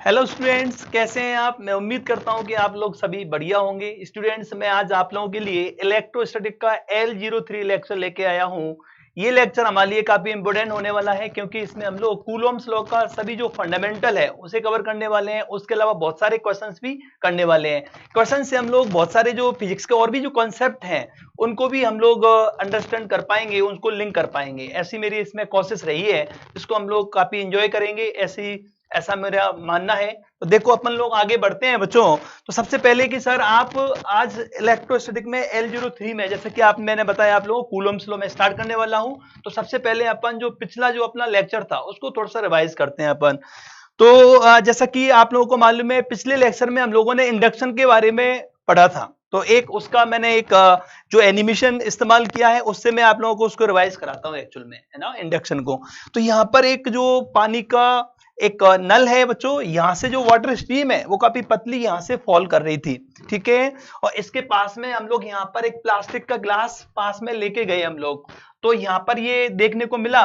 Hello students, कैसे हैं आप। मैं उम्मीद करता हूं कि आप लोग सभी बढ़िया होंगे। स्टूडेंट्स, मैं आज आप लोगों के लिए इलेक्ट्रोस्टैटिक का L03 लेक्चर लेके आया हूं। ये लेक्चर हमारे लिए काफी इंपॉर्टेंट होने वाला है क्योंकि इसमें हम लोग कूलॉम्स लॉ का सभी जो फंडामेंटल है उसे कवर करने वाले हैं। उसके अलावा बहुत सारे क्वेश्चंस भी करने वाले हैं। क्वेश्चन से हम लोग बहुत सारे जो फिजिक्स के और भी जो कॉन्सेप्ट हैं उनको भी हम लोग अंडरस्टैंड कर पाएंगे, उनको लिंक कर पाएंगे। ऐसी मेरी इसमें कोशिश रही है, जिसको हम लोग काफी इंजॉय करेंगे। ऐसा मेरा मानना है। तो देखो, अपन लोग आगे बढ़ते हैं बच्चों। तो सबसे पहले कि सर आप आज इलेक्ट्रोस्टैटिक में L03 में, जैसे कि मैंने बताया आप लोगों को कूलॉम्स लॉ में स्टार्ट करने वाला हूं। तो सबसे पहले अपन जो पिछला जो अपना लेक्चर था उसको थोड़ा सा रिवाइज करते हैं अपन। तो जैसा कि आप लोगों को मालूम है, पिछले लेक्चर में हम लोगों ने इंडक्शन के बारे में पढ़ा था। तो एक उसका मैंने एक जो एनिमेशन इस्तेमाल किया है उससे मैं आप लोगों को उसको रिवाइज कराता हूं एक्चुअल में, है ना, इंडक्शन को। तो यहाँ पर एक जो पानी का एक नल है बच्चों, यहां से जो वाटर स्ट्रीम है वो काफी पतली यहां से फॉल कर रही थी, ठीक है। और इसके पास में हम लोग यहाँ पर एक प्लास्टिक का ग्लास पास में लेके गए हम लोग। तो यहाँ पर ये देखने को मिला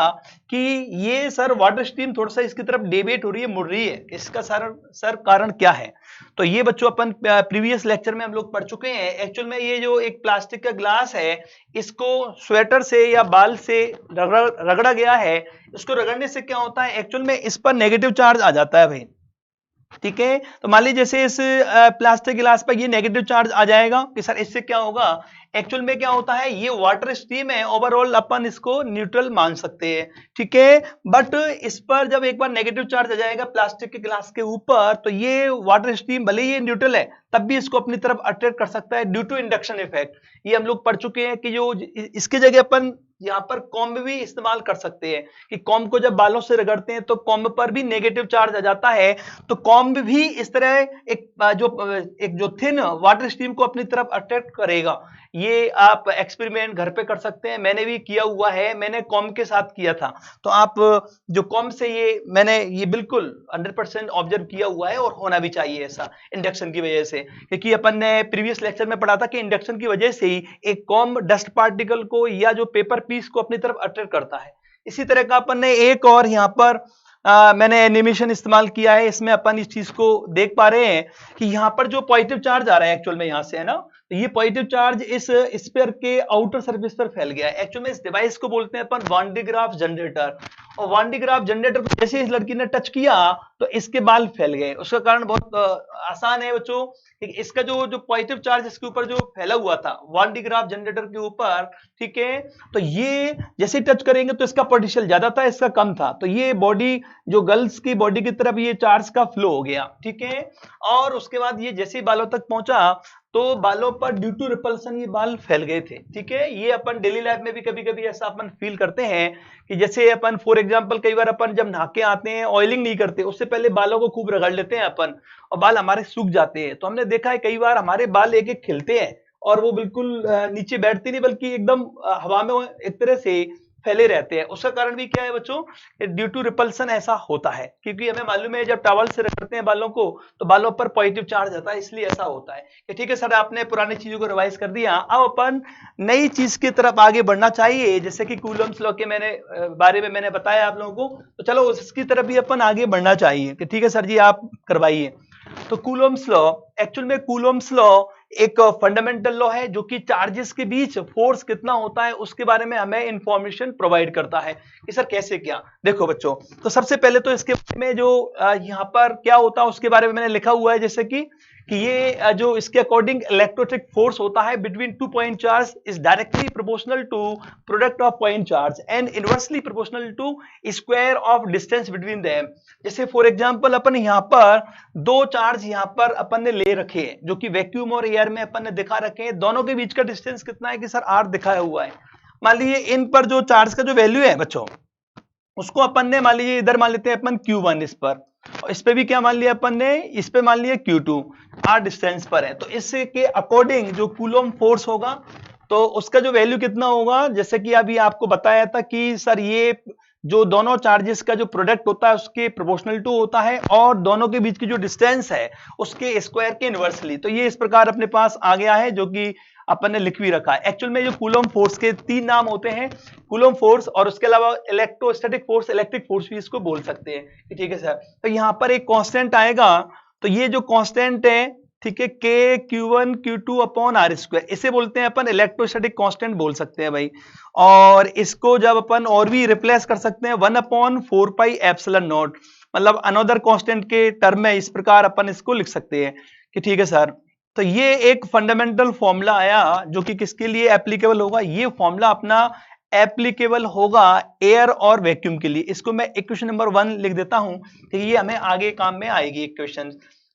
कि ये सर वाटर स्ट्रीम थोड़ा सा इसकी तरफ डेविएट हो रही है, मुड़ रही है। इसका सर कारण क्या है? तो ये बच्चों अपन प्रीवियस लेक्चर में हम लोग पढ़ चुके हैं। एक्चुअल में ये जो एक प्लास्टिक का ग्लास है, इसको स्वेटर से या बाल से रगड़ा गया है। इसको रगड़ने से क्या होता है, एक्चुअल में इस पर नेगेटिव चार्ज आ जाता है भाई, ठीक है। तो मान लीजिए जैसे इस प्लास्टिक गिलास पर ये नेगेटिव चार्ज आ जाएगा कि सर इससे क्या होगा। एक्चुअल में क्या होता है, ये वाटर स्ट्रीम है, ओवरऑल अपन इसको न्यूट्रल मान सकते हैं, ठीक है। बट इस पर जब एक बार नेगेटिव चार्ज आ जाएगा प्लास्टिक के गिलास के ऊपर, तो ये वाटर स्ट्रीम भले ही न्यूट्रल है तब भी इसको अपनी तरफ अट्रैक्ट कर सकता है ड्यू टू इंडक्शन इफेक्ट। ये हम लोग पढ़ चुके हैं कि जो इसके जगह अपन यहाँ पर कॉम्ब भी इस्तेमाल कर सकते हैं कि कॉम्ब को जब बालों से रगड़ते हैं तो कॉम्ब पर भी नेगेटिव चार्ज आ जाता है। तो कॉम्ब भी इस तरह एक जो थिन वाटर स्ट्रीम को अपनी तरफ अट्रैक्ट करेगा। ये आप एक्सपेरिमेंट घर पे कर सकते हैं, मैंने भी किया हुआ है, मैंने कॉम्ब के साथ किया था। तो आप जो कॉम्ब से मैंने ये बिल्कुल 100% ऑब्जर्व किया हुआ है और होना भी चाहिए ऐसा इंडक्शन की वजह से। क्योंकि अपन ने प्रीवियस लेक्चर में पढ़ा था कि इंडक्शन की वजह से ही एक कॉम्ब डस्ट पार्टिकल को या जो पेपर पीस को अपनी तरफ अट्रैक्ट करता है। इसी तरह का अपन ने एक और यहाँ पर मैंने एनिमेशन इस्तेमाल किया है। इसमें अपन इस चीज को देख पा रहे हैं कि यहाँ पर जो पॉजिटिव चार्ज आ रहा है एक्चुअल में यहाँ से, है ना, तो ये पॉजिटिव चार्ज इस स्फीयर के आउटर सरफेस पर फैल गया है। एक्चुअल में इस डिवाइस को बोलते हैं अपन वान डी ग्राफ जनरेटर। और वान डी ग्राफ जनरेटर को जैसे इस लड़की ने टच किया तो इसके बाल फैल गए। उसका कारण बहुत आसान है बच्चों, इसका जो पॉजिटिव चार्ज इसके ऊपर जो फैला हुआ था वान डी ग्राफ जनरेटर के ऊपर, ठीक है, तो ये जैसे टच करेंगे तो इसका पोटेंशियल ज्यादा था, इसका कम था। तो ये बॉडी जो गर्ल्स की बॉडी की तरफ ये चार्ज का फ्लो हो गया, ठीक है। और उसके बाद ये जैसे बालों तक पहुंचा तो बालों पर ड्यू टू रिपल्सन ये बाल फैल गए थे, ठीक है। ये अपन डेली लाइफ में भी कभी कभी ऐसा अपन फील करते हैं कि जैसे अपन फॉर एग्जांपल कई बार अपन जब नहा के आते हैं, ऑयलिंग नहीं करते, उससे पहले बालों को खूब रगड़ लेते हैं अपन और बाल हमारे सूख जाते हैं। तो हमने देखा है कई बार हमारे बाल एक एक खिलते हैं और वो बिल्कुल नीचे बैठते नहीं बल्कि एकदम हवा में एक तरह से फैले रहते हैं। उसका कारण भी क्या है बच्चों, ड्यू टू रिपल्सन ऐसा होता है। क्योंकि हमें मालूम है जब टॉवल से रगड़ते हैं बालों को तो बालों पर पॉजिटिव चार्ज आता है, इसलिए ऐसा होता है कि ठीक है सर, आपने पुरानी चीजों को रिवाइज कर दिया। अब अपन नई चीज की तरफ आगे बढ़ना चाहिए, जैसे कि कूलम्स लॉ के बारे में मैंने बताया आप लोगों को। तो चलो उसकी तरफ भी अपन आगे बढ़ना चाहिए कि ठीक है सर जी आप करवाइए। तो कूलम्स लॉ, एक्चुअल में कूलम्स लॉ एक फंडामेंटल लॉ है जो कि चार्जेस के बीच फोर्स कितना होता है उसके बारे में हमें इंफॉर्मेशन प्रोवाइड करता है कि सर कैसे क्या। देखो बच्चों, तो सबसे पहले तो इसके बारे में जो यहाँ पर क्या होता है उसके बारे में मैंने लिखा हुआ है, जैसे कि ये जो इसके अकॉर्डिंग इलेक्ट्रोस्टैटिक फोर्स होता है between two point charge is directly proportional to product of point charge and inversely proportional to square of distance between them. जैसे फॉर एग्जांपल अपन यहाँ पर दो चार्ज यहाँ पर अपन ने ले रखे हैं जो कि वैक्यूम और एयर में अपन ने दिखा रखे हैं। दोनों के बीच का डिस्टेंस कितना है कि सर R दिखाया हुआ है। मान लीजिए इन पर जो चार्ज का जो वैल्यू है बच्चों उसको अपन ने मान लीजिए इधर मान लेते हैं अपन Q1 इस पर, और इस पे भी क्या मान लिया अपन ने, इस पे मान लिया Q2, R डिस्टेंस पर है। तो इसके अकॉर्डिंग जो कूलम फोर्स होगा तो उसका जो वैल्यू कितना होगा, जैसे कि अभी आपको बताया था कि सर ये जो दोनों चार्जेस का जो प्रोडक्ट होता है उसके प्रोपोर्शनल टू होता है और दोनों के बीच की जो डिस्टेंस है उसके स्क्वायर के इनवर्सली। तो ये इस प्रकार अपने पास आ गया है जो कि अपन ने लिख भी रखा है। एक्चुअल में जो कूलम फोर्स के 3 नाम होते हैं, कूलम फोर्स और उसके अलावा इलेक्ट्रोस्टैटिक फोर्स, इलेक्ट्रिक फोर्स भी इसको बोल सकते हैं। ठीक है सर, तो यहाँ पर एक कांस्टेंट आएगा, तो ये जो कांस्टेंट है, ठीक है, के Q1 Q2 upon are square, इसे बोलते हैं अपन इलेक्ट्रोस्टैटिक कांस्टेंट बोल सकते हैं भाई। और इसको जब अपन और भी रिप्लेस कर सकते हैं 1/4 पाई एप्सिलॉन नॉट, मतलब अनदर कांस्टेंट के टर्म में इस प्रकार अपन इसको लिख सकते हैं कि ठीक है सर। तो ये एक फंडामेंटल फॉर्मूला आया जो कि किसके लिए एप्लीकेबल होगा, ये फॉर्मूला अपना एप्लीकेबल होगा एयर और वैक्यूम के लिए। इसको मैं इक्वेशन नंबर 1 लिख देता हूं कि ये हमें आगे काम में आएगी इक्वेशन।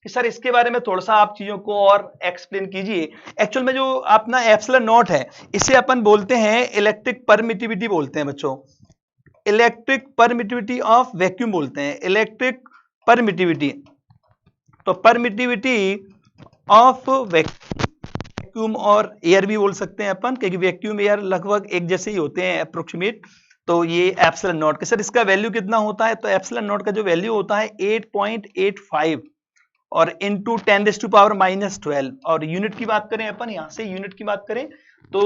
सर इसके बारे में थोड़ा सा आप चीजों को और एक्सप्लेन कीजिए। एक्चुअल में जो अपना एप्सिलॉन नॉट है, इसे अपन बोलते हैं इलेक्ट्रिक परमिटिविटी बोलते हैं बच्चों, इलेक्ट्रिक परमिटिविटी ऑफ वैक्यूम बोलते हैं, इलेक्ट्रिक परमिटिविटी। तो परमिटिविटी ऑफ वैक्यूम और एयर भी बोल सकते हैं अपन, क्योंकि वैक्यूम एयर लगभग एक जैसे ही होते हैं अप्रोक्सीमेट। तो ये एप्सिलॉन नॉट का सर इसका वैल्यू कितना होता है, तो एप्सिलॉन नॉट का जो वैल्यू होता है 8.85 और इंटू 10⁻⁻12। और यूनिट की बात करें अपन, यहां से यूनिट की बात करें तो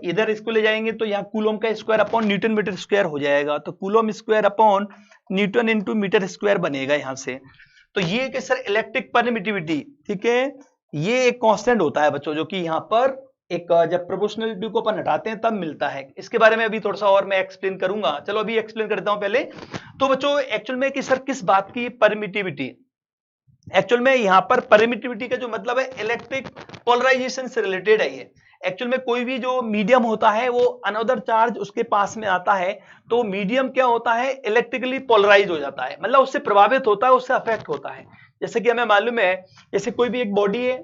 इधर इसको ले जाएंगे तो यहाँ कूलम का square upon newton metre square हो जाएगा, तो coulomb square upon newton into metre square बनेगा यहां से। तो ये कि सर इलेक्ट्रिक परमिटिविटी, ठीक है, ये एक कांस्टेंट होता है बच्चों, जो कि यहाँ पर एक जब प्रोपोर्शनलिटी को अपन हटाते हैं तब मिलता है। इसके बारे में अभी थोड़ा सा और मैं एक्सप्लेन करूंगा, चलो अभी एक्सप्लेन करता हूं पहले। तो बच्चों एक्चुअल में कि सर किस बात की परमिटिविटी, एक्चुअल में यहां पर परमिटिविटी का जो मतलब है इलेक्ट्रिक पोलराइजेशन से रिलेटेड है ये। एक्चुअल में कोई भी जो मीडियम होता है वो अनदर चार्ज उसके पास में आता है तो मीडियम क्या होता है, इलेक्ट्रिकली पोलराइज हो जाता है, मतलब उससे प्रभावित होता है, उससे अफेक्ट होता है। जैसे कि हमें मालूम है, जैसे कोई भी एक बॉडी है,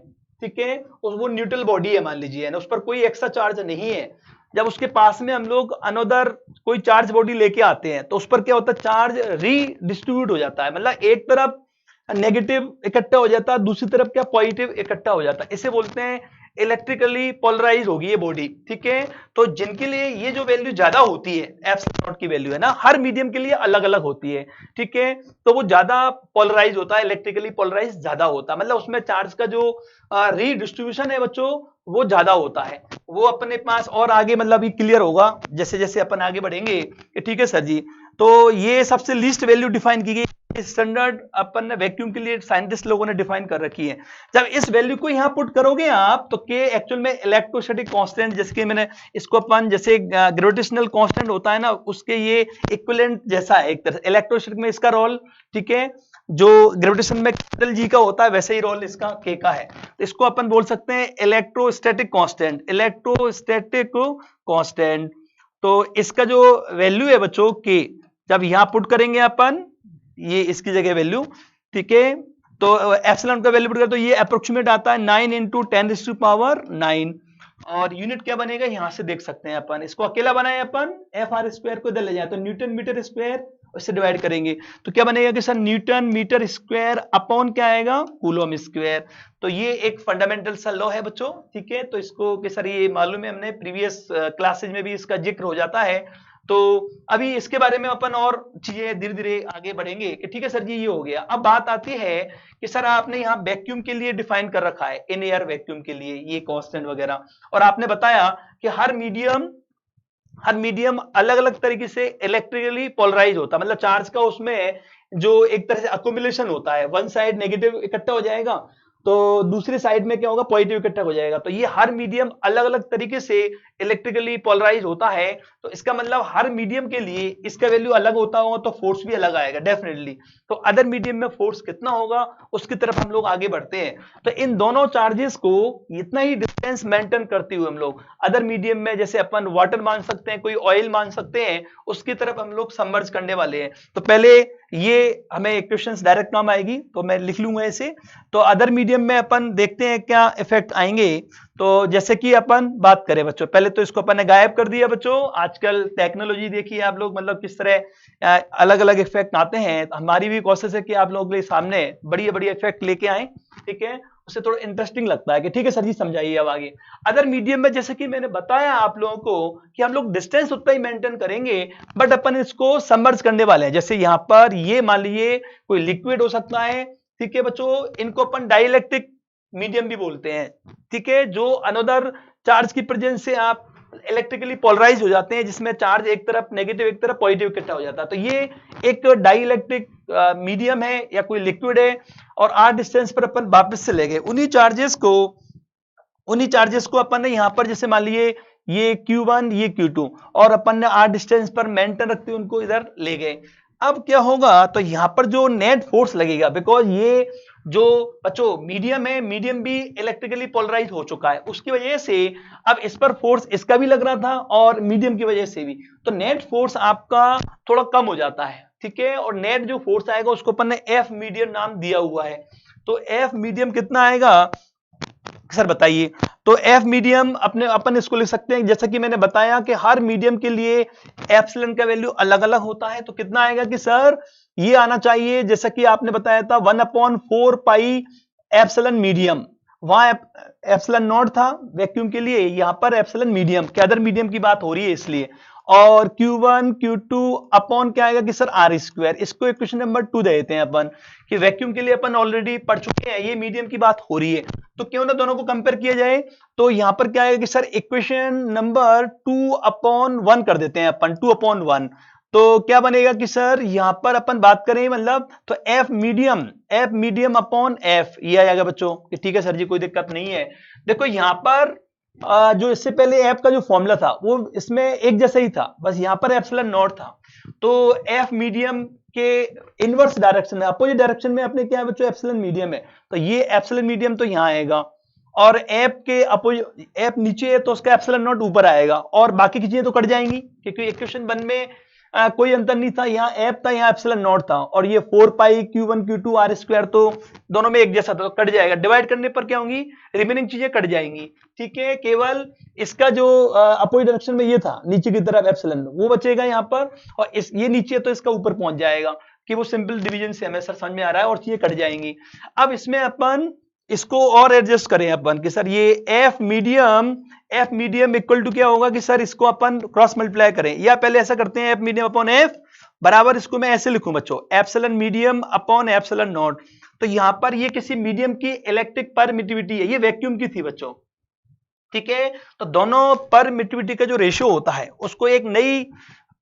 ठीक है, वो न्यूट्रल बॉडी है मान लीजिए ना, उस पर कोई एक्स्ट्रा चार्ज नहीं है। जब उसके पास में हम लोग अनदर कोई चार्ज बॉडी लेके आते हैं तो उस पर क्या होता है, चार्ज रीडिस्ट्रीब्यूट हो जाता है, मतलब एक तरफ नेगेटिव इकट्ठा हो जाता है, दूसरी तरफ क्या पॉजिटिव इकट्ठा हो जाता है, इसे बोलते हैं इलेक्ट्रिकली पोलराइज होगी ये बॉडी। ठीक है, तो जिनके लिए ये जो वैल्यू ज्यादा होती है, एप्सिलॉन नॉट की वैल्यू है ना, हर मीडियम के लिए अलग अलग होती है। ठीक है, तो वो ज्यादा पोलराइज होता है, इलेक्ट्रिकली पोलराइज ज्यादा होता है, मतलब उसमें चार्ज का जो रीडिस्ट्रीब्यूशन है बच्चों वो ज्यादा होता है। वो अपने पास और आगे मतलब ये क्लियर होगा जैसे जैसे अपन आगे बढ़ेंगे। ठीक है सर जी, तो ये सबसे लीस्ट वैल्यू डिफाइन की गई स्टैंडर्ड अपन ने वैक्यूम के लिए साइंटिस्ट लोगों ने डिफाइन कर रखी है। जब इस वैल्यू को यहां पुट करोगे आप तो के एक्चुअल में इलेक्ट्रोस्टैटिक कांस्टेंट, जैसे कि मैंने इसको अपन जैसे ग्रेविटेशनल कांस्टेंट होता है ना, उसके ये इक्विवेलेंट जैसा है एक तरह से इलेक्ट्रोस्टैटिक में इसका रोल, ठीक है, जो ग्रेविटेशन में कैपिटल जी का होता है वैसे ही रोल इसका के का है। तो इसको अपन बोल सकते हैं इलेक्ट्रोस्टैटिक कांस्टेंट, इलेक्ट्रोस्टैटिक कांस्टेंट। तो इसका जो वैल्यू है बच्चों के, जब यहां पुट करेंगे अपन ये इसकी जगह वैल्यू, ठीक है, तो एप्सिलॉन का वैल्यू पुट कर तो ये अप्रोक्सीमेट आता है 9 इंटू 10⁻⁹। और यूनिट क्या बनेगा यहां से देख सकते हैं अपन, इसको अकेला बनाए अपन एफ आर स्क्वायर को इधर ले जाए तो न्यूटन मीटर स्क्वायर, उससे डिवाइड करेंगे तो क्या बनेगा कि sir newton metre square upon क्या आएगा, कूलम स्क्वायर। तो ये एक फंडामेंटल सा लॉ है बच्चों। ठीक है, तो इसको कि सर ये मालूम है, हमने प्रीवियस क्लासेज में भी इसका जिक्र हो जाता है। तो अभी इसके बारे में अपन और चीजें धीरे धीरे आगे बढ़ेंगे कि ठीक है सर जी ये हो गया। अब बात आती है कि सर आपने यहाँ वैक्यूम के लिए डिफाइन कर रखा है, इन एयर वैक्यूम के लिए ये कांस्टेंट वगैरह, और आपने बताया कि हर मीडियम अलग अलग तरीके से इलेक्ट्रिकली पोलराइज होता है, मतलब चार्ज का उसमें जो एक तरह से अक्यूमुलेशन होता है, वन साइड नेगेटिव इकट्ठा हो जाएगा तो दूसरी साइड में क्या होगा, पॉजिटिव इकट्ठा हो जाएगा। तो ये हर मीडियम अलग अलग तरीके से इलेक्ट्रिकली पोलराइज होता है, तो इसका मतलब हर मीडियम के लिए इसका वैल्यू अलग होता होगा तो फोर्स भी अलग आएगा डेफिनेटली। तो अदर मीडियम में फोर्स कितना होगा उसकी तरफ हम लोग आगे बढ़ते हैं। तो इन दोनों चार्जेस को इतना ही डिस्टेंस मेंटेन करते हुए हम लोग अदर मीडियम में, जैसे अपन वाटर मान सकते हैं, कोई ऑयल मान सकते हैं, उसकी तरफ हम लोग सबमर्ज करने वाले हैं। तो पहले ये हमें इक्वेशंस डायरेक्ट काम आएगी तो मैं लिख लूंगा इसे। तो अदर मीडियम में अपन देखते हैं क्या इफेक्ट आएंगे। तो जैसे कि अपन बात करें बच्चों, पहले तो इसको अपन ने गायब कर दिया बच्चों। आजकल टेक्नोलॉजी देखिए आप लोग, मतलब किस तरह अलग अलग इफेक्ट आते हैं। हमारी भी कोशिश है कि आप लोगों के सामने बढ़िया बढ़िया इफेक्ट लेके आए, ठीक है, उससे थोड़ा इंटरेस्टिंग लगता है कि ठीक है सर जी समझाइए अब आगे। अदर मीडियम में जैसे कि मैंने बताया आप लोगों को कि हम लोग डिस्टेंस उतना ही मेंटेन करेंगे, बट अपन इसको सबमर्ज करने वाले हैं। जैसे यहाँ पर ये मान लीजिए कोई लिक्विड हो सकता है, ठीक है बच्चों, इनको अपन डाइलेक्ट्रिक मीडियम भी बोलते हैं, ठीक है, जो अनदर चार्ज की प्रेजेंस से आप इलेक्ट्रिकली पोलराइज हो जाते हैं, जिसमें चार्ज एक तरफ नेगेटिव एक तरफ पॉजिटिव इकट्ठा हो जाता है। तो ये एक डाई इलेक्ट्रिक मीडियम है या कोई लिक्विड है, और आर डिस्टेंस पर अपन वापस से ले गए उन्हीं चार्जेस को अपन ने यहां पर, जैसे मान लिए ये Q1 ये Q2, और अपन ने आर डिस्टेंस पर मेंटेन रखते हुए उनको इधर ले गए। अब क्या होगा, तो यहां पर जो नेट फोर्स लगेगा, बिकॉज ये जो बच्चों मीडियम है, मीडियम भी इलेक्ट्रिकली पोलराइज हो चुका है, उसकी वजह से अब इस पर फोर्स इसका भी लग रहा था और मीडियम की वजह से भी, तो नेट फोर्स आपका थोड़ा कम हो जाता है, ठीक है। और नेट जो फोर्स आएगा उसको अपन ने एफ मीडियम नाम दिया हुआ है। तो एफ मीडियम कितना आएगा सर बताइए। तो एफ मीडियम अपन इसको लिख सकते हैं, जैसा कि मैंने बताया कि हर मीडियम के लिए एप्सिलॉन का वैल्यू अलग अलग होता है। तो कितना आएगा कि सर ये आना चाहिए, जैसा कि आपने बताया था 1/4 पाई एप्सिलॉन मीडियम, वहां एप्सिलॉन नॉट था वैक्यूम के लिए, यहां पर एप्सिलॉन मीडियम के अदर मीडियम की बात हो रही है इसलिए। और Q1 Q2 अपॉन क्या आएगा कि सर आर स्क्वायर। इसको इक्वेशन नंबर 2 दे देते हैं अपन, कि वैक्यूम के लिए अपन ऑलरेडी पढ़ चुके हैं, ये मीडियम की बात हो रही है, तो क्यों ना दोनों को कंपेयर किया जाए। तो यहां पर क्या आएगा कि सर इक्वेशन नंबर 2/1 कर देते हैं अपन, 2/1। तो क्या बनेगा कि सर यहां पर अपन बात करें मतलब, तो एफ मीडियम अपॉन एफ, ये आ जाएगा बच्चों कि ठीक है सर जी कोई दिक्कत नहीं है। देखो यहां पर जो इससे पहले एफ का जो फॉर्मूला था वो इसमें एक जैसा ही था, बस यहां पर एप्सिलॉन नॉट था। तो एफ मीडियम के इनवर्स डायरेक्शन में, अपोजिट डायरेक्शन में अपने क्या है बच्चों, एप्सिलॉन मीडियम है, तो ये एप्सिलॉन मीडियम तो यहां आएगा, और एफ के अपोजिट, एफ नीचे है तो उसका एप्सिलॉन नॉट ऊपर आएगा, और बाकी की चीजें तो कट जाएंगी क्योंकि इक्वेशन 1 में कोई अंतर नहीं था, यहाँ एफ था यहाँ एप्सिलॉन नॉट था, और ये 4 पाई Q1 Q2 आर स्क्वायर तो दोनों में एक जैसा था, तो कट जाएगा, डिवाइड करने पर क्या होंगी, रिमेनिंग चीजें कट जाएंगी, ठीक है। केवल इसका जो अपोजिट डायरेक्शन में ये था नीचे की तरफ एप्सिलॉन, वो बचेगा यहाँ पर, और ये नीचे है तो इसका ऊपर पहुंच जाएगा, कि वो सिंपल डिवीजन से हमें सर समझ में आ रहा है, और चीजें कट जाएंगी। अब इसमें अपन इसको और एडजस्ट करें अपन कि सर ये एफ मीडियम इक्वल टू क्या होगा कि सर इसको अपन क्रॉस मल्टीप्लाई करें, या पहले ऐसा करते हैं एफ मीडियम अपॉन एफ बराबर, इसको मैं ऐसे लिखूं बच्चों, epsilon medium upon epsilon not. तो यहां पर ये किसी मीडियम की इलेक्ट्रिक परमिटिविटी है, ये वैक्यूम की थी बच्चों, ठीक है। तो दोनों परमिटिविटी का जो रेशियो होता है उसको एक नई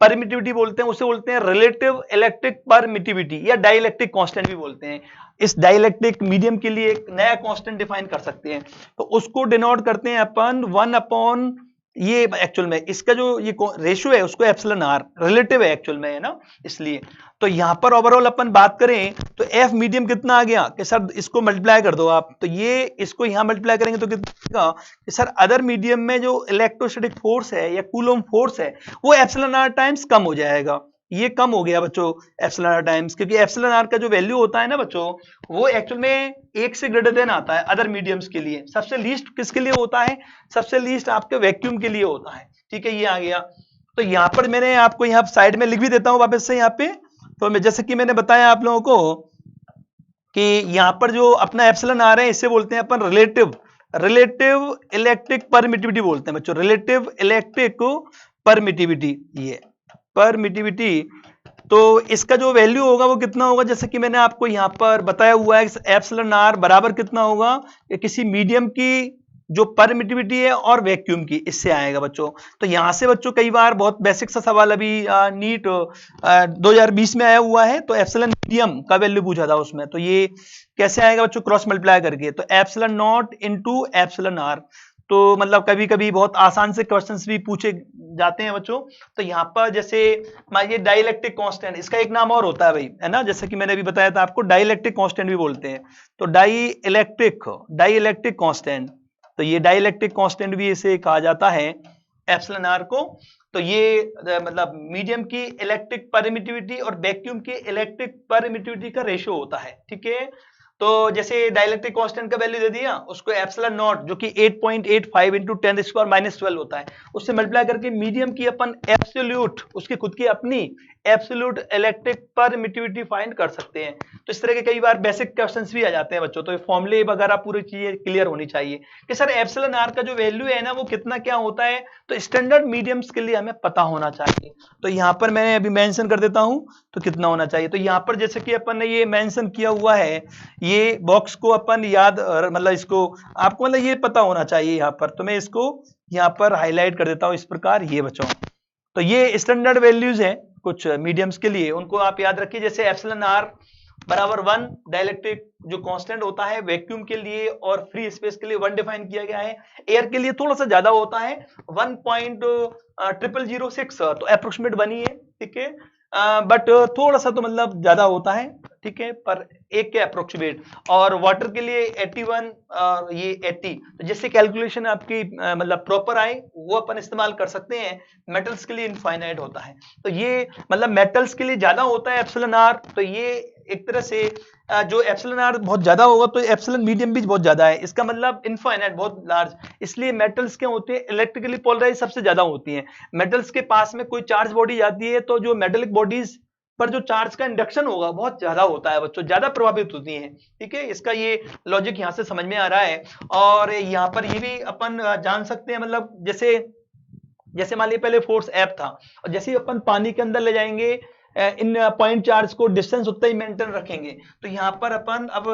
परमिटिविटी बोलते हैं, उसे बोलते हैं रिलेटिव इलेक्ट्रिक परमिटिविटी, या डाइलेक्ट्रिक कांस्टेंट भी बोलते हैं। इस डाइलेक्ट्रिक मीडियम के लिए एक नया कांस्टेंट डिफाइन कर सकते हैं, तो उसको डिनोट करते हैं अपन 1/, ये एक्चुअल में इसका जो ये रेशियो है उसको एप्सिलॉन आर, रिलेटिव है एक्चुअल में, है ना, इसलिए। तो यहां पर ओवरऑल अपन बात करें तो एफ मीडियम कितना आ गया कि सर इसको मल्टीप्लाई कर दो आप, तो ये इसको यहां मल्टीप्लाई करेंगे तो कितना कि सर अदर मीडियम में जो इलेक्ट्रोस्टैटिक फोर्स है या कूलम फोर्स है वो एप्सिलॉन आर टाइम्स कम हो जाएगा। ये कम हो गया बच्चों एप्सिलॉन आर टाइम्स, क्योंकि एप्सिलॉन आर का जो वैल्यू होता है ना बच्चों, वो एक्चुअल में 1 से ग्रेटर देन आता है अदर मीडियम्स के लिए। सबसे लीस्ट किसके लिए होता है, सबसे लीस्ट आपके वैक्यूम के लिए होता है, ठीक है। ये आ गया, तो यहां पर मैंने आपको यहाँ साइड में लिख भी देता हूं वापस से यहाँ पे। तो मैं जैसे कि मैंने बताया आप लोगों को कि यहां पर जो अपना एप्सिलॉन आर है इसे बोलते हैं अपन रिलेटिव इलेक्ट्रिक परमिटिविटी बोलते हैं बच्चों, रिलेटिव इलेक्ट्रिक परमिटिविटी, ये परमिटिविटी। तो इसका जो वैल्यू होगा वो कितना होगा, जैसे कि मैंने आपको यहां पर बताया हुआ है, एप्सिलॉन आर बराबर कितना होगा, किसी मीडियम की जो परमिटिविटी है और वैक्यूम की, इससे आएगा बच्चों। तो यहां से बच्चों कई बार बहुत बेसिक सा सवाल अभी नीट 2020 में आया हुआ है, तो एप्सिलॉन मीडियम का वैल्यू पूछा था उसमें, तो ये कैसे आएगा बच्चों, क्रॉस मल्टीप्लाई करके, तो epsilon naught into epsilon R. तो मतलब कभी कभी बहुत आसान से क्वेश्चंस भी पूछे जाते हैं बच्चों। तो यहाँ पर जैसे ये डाइलेक्ट्रिक कांस्टेंट, इसका एक नाम और होता है भाई, है ना, जैसे कि मैंने अभी बताया था आपको, डाइलेक्ट्रिक कांस्टेंट भी बोलते हैं। तो डाइलेक्ट्रिक कांस्टेंट, तो ये डाइलेक्ट्रिक कांस्टेंट भी इसे कहा जाता है एप्सिलॉन आर को। तो ये मतलब मीडियम की इलेक्ट्रिक परमिटिविटी और वैक्यूम की इलेक्ट्रिक परमिटिविटी का रेशियो होता है, ठीक है। तो जैसे डाइलेक्ट्रिक कांस्टेंट का वैल्यू दे दिया, उसको एप्सिलॉन नॉट जो कि 8.85 इंटू 10⁻⁻12 होता है, उससे मल्टीप्लाई करके मीडियम की अपन एब्सोल्यूट, उसकी खुद की अपनी एब्सोल्यूट इलेक्ट्रिक परमिटिविटी फाइंड कर सकते हैं। तो इस तरह के कई बार बेसिक क्वेश्चंस भी आ जाते हैं बच्चों, तो ये फॉर्मूले वगैरह पूरी चीजें क्लियर होनी चाहिए कि सर एप्सिलॉन आर का जो वैल्यू है ना वो कितना क्या होता है, तो स्टैंडर्ड मीडियम्स के लिए हमें पता होना चाहिए। तो यहाँ पर मैंने अभी मेंशन कर देता हूँ तो कितना होना चाहिए। तो यहाँ पर जैसे कि अपन ने ये मेंशन किया हुआ है, ये बॉक्स को अपन याद मतलब इसको आपको मतलब ये पता होना चाहिए यहाँ पर, तो मैं इसको यहाँ पर हाईलाइट कर देता हूँ इस प्रकार। ये बच्चों तो ये स्टैंडर्ड वैल्यूज हैं कुछ मीडियम्स के लिए, उनको आप याद रखिए। जैसे एप्सिलॉन आर बराबर 1 डाइलेक्ट्रिक जो कांस्टेंट होता है वैक्यूम के लिए और फ्री स्पेस के लिए 1 डिफाइन किया गया है। एयर के लिए थोड़ा सा ज्यादा होता है 1.0006, तो अप्रोक्सीमेट बनी है, ठीक है, बट थोड़ा सा तो मतलब ज्यादा होता है, ठीक है, पर एक के अप्रोक्सीमेट। और वाटर के लिए 81 और ये 80, तो जैसे कैलकुलेशन आपकी मतलब प्रॉपर आए वो अपन इस्तेमाल कर सकते हैं। मेटल्स के लिए इनफाइनाइट होता है, तो ये मतलब मेटल्स के लिए ज्यादा होता है एप्सिलॉन आर, तो ये एक तरह से जो एप्सिलॉन आर बहुत ज्यादा होगा तो एप्सिलॉन मीडियम भी बहुत ज्यादा है, इसका मतलब इनफाइनाइट बहुत लार्ज। इसलिए मेटल्स के होते हैं इलेक्ट्रिकली पोलराइज सबसे ज्यादा होती हैं। मेटल्स के पास में कोई चार्ज बॉडी जाती है तो जो मेटेलिक बॉडीज पर जो चार्ज का इंडक्शन होगा बहुत ज्यादा होता है बच्चों, ज्यादा प्रभावित होती हैं, ठीक है। इसका ये लॉजिक यहाँ से समझ में आ रहा है। और यहाँ पर ये भी अपन जान सकते हैं, मतलब जैसे मान लीजिए पहले फोर्स एफ था और जैसे ही अपन पानी के अंदर ले जाएंगे इन पॉइंट चार्ज को डिस्टेंस उतना ही मेंटेन रखेंगे, तो यहाँ पर अपन अब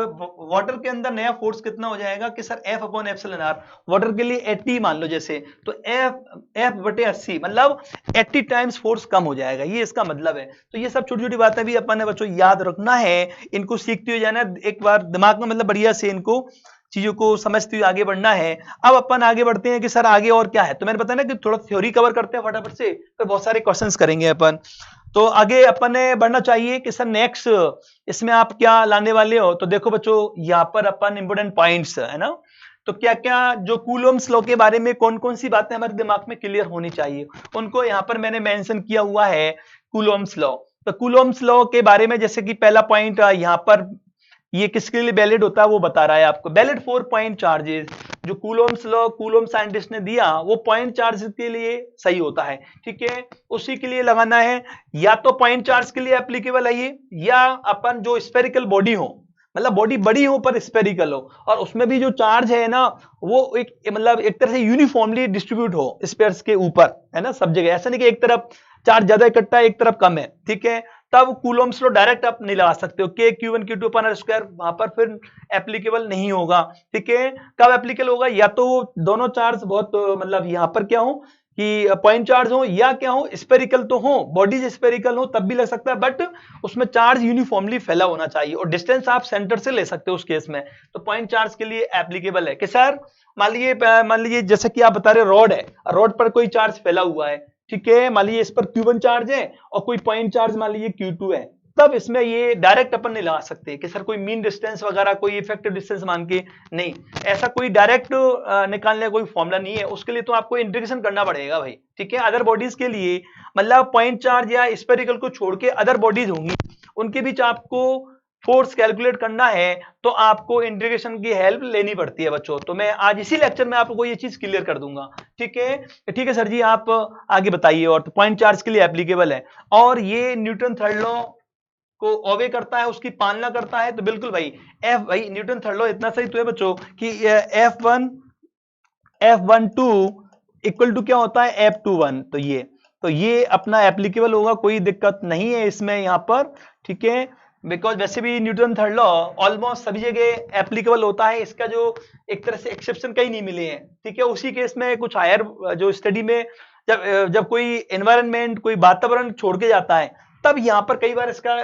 वाटर के अंदर नया फोर्स कितना हो जाएगा कि sir F upon epsilon R, water के लिए 80 मान लो जैसे, तो एफ बटे 80 मतलब 80 टाइम्स फोर्स कम हो जाएगा, ये इसका मतलब है। तो ये सब छोटी छोटी बातें भी अपन ने बच्चों याद रखना है, इनको सीखते हुए जाना एक बार दिमाग में, मतलब बढ़िया से इनको चीजों को समझते हुए आगे बढ़ना है। अब अपन आगे बढ़ते हैं कि सर आगे और क्या है, तो मैंने बताया ना कि थोड़ा थ्योरी कवर करते हैं फटाफट से, फिर बहुत सारे क्वेश्चंस करेंगे अपन। तो आगे अपन ने बढ़ना चाहिए कि सर नेक्स्ट इसमें आप क्या लाने वाले हो। तो देखो बच्चों यहाँ पर अपन इंपोर्टेंट पॉइंट्स है ना, तो क्या क्या जो कूलोम्स लॉ के बारे में कौन कौन सी बातें हमारे दिमाग में क्लियर होनी चाहिए, उनको यहाँ पर मैंने मेंशन किया हुआ है कूलोम्स लॉ। तो कूलोम्स लॉ के बारे में जैसे कि पहला पॉइंट यहाँ पर ये किसके लिए वैलिड होता है वो बता रहा है आपको, वैलिड फॉर पॉइंट चार्जेस। जो कूलोम्स लॉ कूलोम साइंटिस्ट ने दिया वो पॉइंट चार्ज के लिए सही होता है, ठीक है, उसी के लिए लगाना है। या तो पॉइंट चार्ज के लिए एप्लीकेबल है ये, या अपन जो स्फेरिकल बॉडी हो, मतलब बॉडी बड़ी हो पर स्फेरिकल हो, और उसमें भी जो चार्ज है ना वो एक मतलब एक तरह से यूनिफॉर्मली डिस्ट्रीब्यूट हो स्पेयर्स के ऊपर, है ना, सब जगह। ऐसा नहीं कि एक तरफ चार्ज ज्यादा इकट्ठा है एक तरफ कम है, ठीक है, तब कूलोम्स लॉ डायरेक्ट आप नहीं लगा सकते हो, के Q1 Q2 upon are square वहां पर फिर एप्लीकेबल नहीं होगा, ठीक है। कब एप्लीकेबल होगा, या तो दोनों चार्ज बहुत मतलब यहाँ पर क्या हो कि पॉइंट चार्ज हो, या क्या हो स्पेरिकल तो हो, बॉडीज स्पेरिकल हो तब भी लग सकता है, बट उसमें चार्ज यूनिफॉर्मली फैला होना चाहिए और डिस्टेंस आप सेंटर से ले सकते हो उस केस में, तो पॉइंट चार्ज के लिए एप्लीकेबल है। कि सर मान लीजिए जैसे कि आप बता रहे रोड है, रोड पर कोई चार्ज फैला हुआ है, ठीक है, मान लीजिए इस पर Q1 चार्ज है और कोई पॉइंट चार्ज मान लीजिए Q2 है, तब इसमें ये डायरेक्ट अपन नहीं लगा सकते कि सर कोई मीन डिस्टेंस वगैरह कोई इफेक्टिव डिस्टेंस मान के, नहीं, ऐसा कोई डायरेक्ट निकालने का कोई फॉर्मूला नहीं है, उसके लिए तो आपको इंटीग्रेशन करना पड़ेगा भाई, ठीक है। अदर बॉडीज के लिए मतलब पॉइंट चार्ज या स्पेरिकल को छोड़ के अदर बॉडीज होंगी, उनके बीच आपको फोर्स कैलकुलेट करना है तो आपको इंटीग्रेशन की हेल्प लेनी पड़ती है बच्चों। तो मैं आज इसी लेक्चर में आपको ये चीज क्लियर कर दूंगा, ठीक है। ठीक है सर जी, आप आगे बताइए। और तो पॉइंट चार्ज के लिए एप्लीकेबल है और ये न्यूटन थर्ड लॉ को ओबे करता है, उसकी पालना करता है, तो बिल्कुल भाई भाई न्यूटन थर्ड लॉ इतना सही तो है बच्चों कि F12 इक्वल टू क्या होता है F21, तो ये अपना एप्लीकेबल होगा, कोई दिक्कत नहीं है इसमें यहाँ पर, ठीक है। बिकॉज वैसे भी न्यूटन थर्ड लॉ ऑलमोस्ट सभी जगह एप्लीकेबल होता है, इसका जो एक तरह से एक्सेप्शन कहीं नहीं मिले हैं, ठीक है। उसी केस में कुछ हायर जो स्टडी में जब कोई एनवायरनमेंट कोई वातावरण छोड़ के जाता है तब यहाँ पर कई बार इसका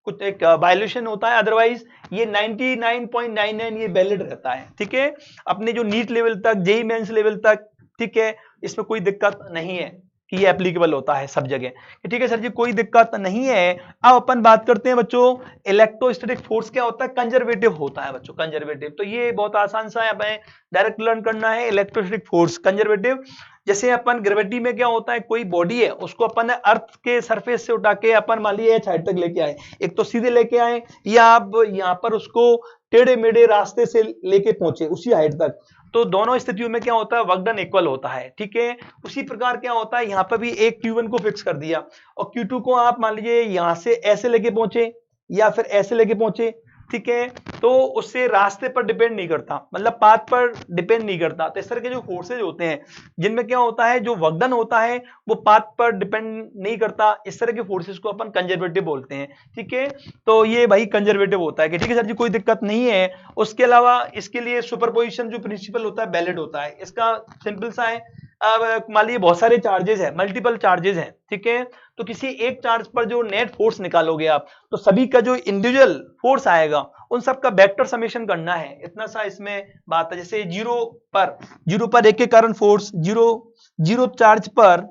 कुछ एक वायलेशन होता है, अदरवाइज ये 99.99 ये वैलिड रहता है, ठीक है। अपने जो नीट लेवल तक जेईई मेंस लेवल तक, ठीक है, इसमें कोई दिक्कत नहीं है कि ये एप्लीकेबल होता है सब जगह, ठीक है सर जी, कोई दिक्कत नहीं है। अब अपन बात करते हैं बच्चों इलेक्ट्रोस्टैटिक फोर्स क्या होता है, कंजर्वेटिव होता है बच्चों, कंजर्वेटिव। तो ये बहुत आसान सा है, हमें डायरेक्ट लर्न करना है इलेक्ट्रोस्टैटिक फोर्स कंजर्वेटिव। जैसे अपन ग्रेविटी में क्या होता है, कोई बॉडी है उसको अपन अर्थ के सरफेस से उठा के अपन मान लीजिए h हाइट तक लेके आए, एक तो सीधे लेके आए या आप यहाँ पर उसको टेढ़े मेढ़े रास्ते से लेके पहुंचे उसी हाइट तक, तो दोनों स्थितियों में क्या होता है वर्क डन इक्वल होता है, ठीक है। उसी प्रकार क्या होता है यहाँ पर भी एक Q1 को फिक्स कर दिया और Q2 को आप मान लीजिए यहाँ से ऐसे लेके पहुंचे या फिर ऐसे लेके पहुंचे, ठीक है, तो उससे रास्ते पर डिपेंड नहीं करता, मतलब पाथ पर डिपेंड नहीं करता। तो इस तरह के जो फोर्सेज होते हैं जिनमें क्या होता है, जो वर्क डन होता है वो पाथ पर डिपेंड नहीं करता, इस तरह के फोर्सेज को अपन कंजर्वेटिव बोलते हैं। ठीक है, तो ये भाई कंजर्वेटिव होता है कि ठीक है सर जी कोई दिक्कत नहीं है। उसके अलावा इसके लिए सुपरपोजिशन जो प्रिंसिपल होता है वैलिड होता है। इसका सिंपल सा है, अब मान लीजिए बहुत सारे चार्जेस हैं, मल्टीपल चार्जेस हैं, ठीक है, तो किसी एक चार्ज पर जो नेट फोर्स निकालोगे आप, तो सभी का जो इंडिविजुअल फोर्स आएगा उन सब का वेक्टर समेशन करना है। इतना सा इसमें बात है। जैसे जीरो पर एक के कारण फोर्स, जीरो चार्ज पर,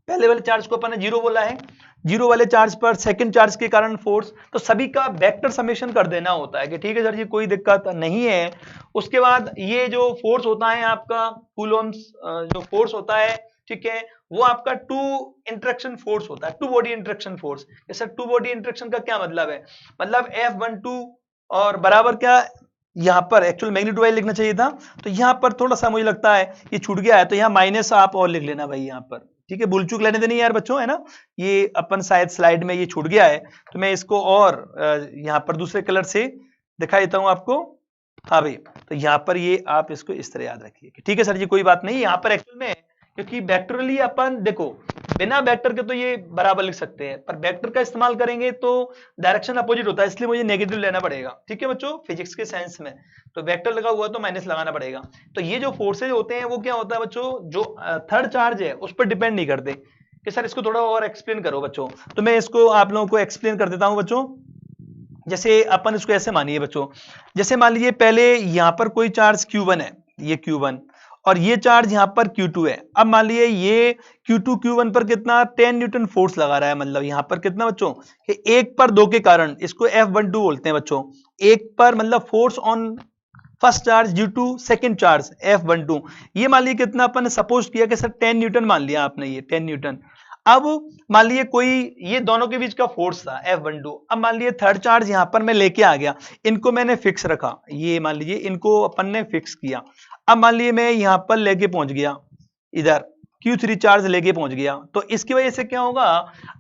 पहले वाले चार्ज को अपन ने जीरो बोला है, जीरो वाले चार्ज पर सेकंड चार्ज के कारण फोर्स, तो सभी का वेक्टर समेशन कर देना होता है कि ठीक है सर जी कोई दिक्कत नहीं है। उसके बाद ये जो फोर्स होता है आपका कूलम्ब्स जो फोर्स होता है, ठीक है, वो आपका टू इंटरेक्शन फोर्स होता है, two body interaction force. Sir two body interaction का क्या मतलब है, मतलब F12 और बराबर क्या, यहां पर एक्चुअल मैग्नीट्यूड वाई लिखना चाहिए था, तो यहां पर थोड़ा सा मुझे लगता है ये छूट गया है, तो यहां माइनस आप और लिख लेना भाई यहां पर। ठीक है, भूल चूक लेने देनी यार बच्चों, है ना, ये अपन शायद स्लाइड में ये छूट गया है, तो मैं इसको और यहां पर दूसरे कलर से दिखा देता हूं आपको। हाँ भाई, तो यहां पर ये आप इसको इस तरह याद रखिए। ठीक है सर जी कोई बात नहीं, यहां पर एक्चुअल में क्योंकि वेक्टरली अपन देखो बिना वेक्टर के तो ये बराबर लिख सकते हैं, पर वेक्टर का इस्तेमाल करेंगे तो डायरेक्शन अपोजिट होता है, इसलिए मुझे नेगेटिव लेना पड़ेगा। ठीक है बच्चों, फिजिक्स के साइंस में तो वेक्टर लगा हुआ तो माइनस लगाना पड़ेगा। तो ये जो फोर्सेज होते हैं वो क्या होता है बच्चों, जो थर्ड चार्ज है उस पर डिपेंड नहीं करते। कि सर इसको थोड़ा और एक्सप्लेन करो बच्चों, तो मैं इसको आप लोगों को एक्सप्लेन कर देता हूं बच्चों। जैसे अपन इसको ऐसे मानिए बच्चों, जैसे मान लीजिए पहले यहां पर कोई चार्ज Q1 है, ये Q1, और ये चार्ज यहां पर Q2 है। अब मान लीजिए ये Q2 Q1 पर कितना 10 न्यूटन फोर्स लगा रहा है, मतलब यहां पर कितना बच्चों कि एक पर दो के कारण, इसको F12 बोलते हैं बच्चों। एक पर मतलब force on first charge due to second charge F12, ये मान लीजिए कितना अपन ने सपोज किया कि सर 10 न्यूटन मान लिया आपने, ये 10 न्यूटन। अब मान लीजिए कोई ये दोनों के बीच का फोर्स था F12, अब मान लीजिए थर्ड चार्ज यहां पर मैं लेके आ गया, इनको मैंने फिक्स रखा, ये मान लीजिए इनको अपन ने फिक्स किया। अब मान लीजिए मैं यहां पर लेके पहुंच गया, इधर Q3 चार्ज लेके पहुंच गया, तो इसकी वजह से क्या होगा,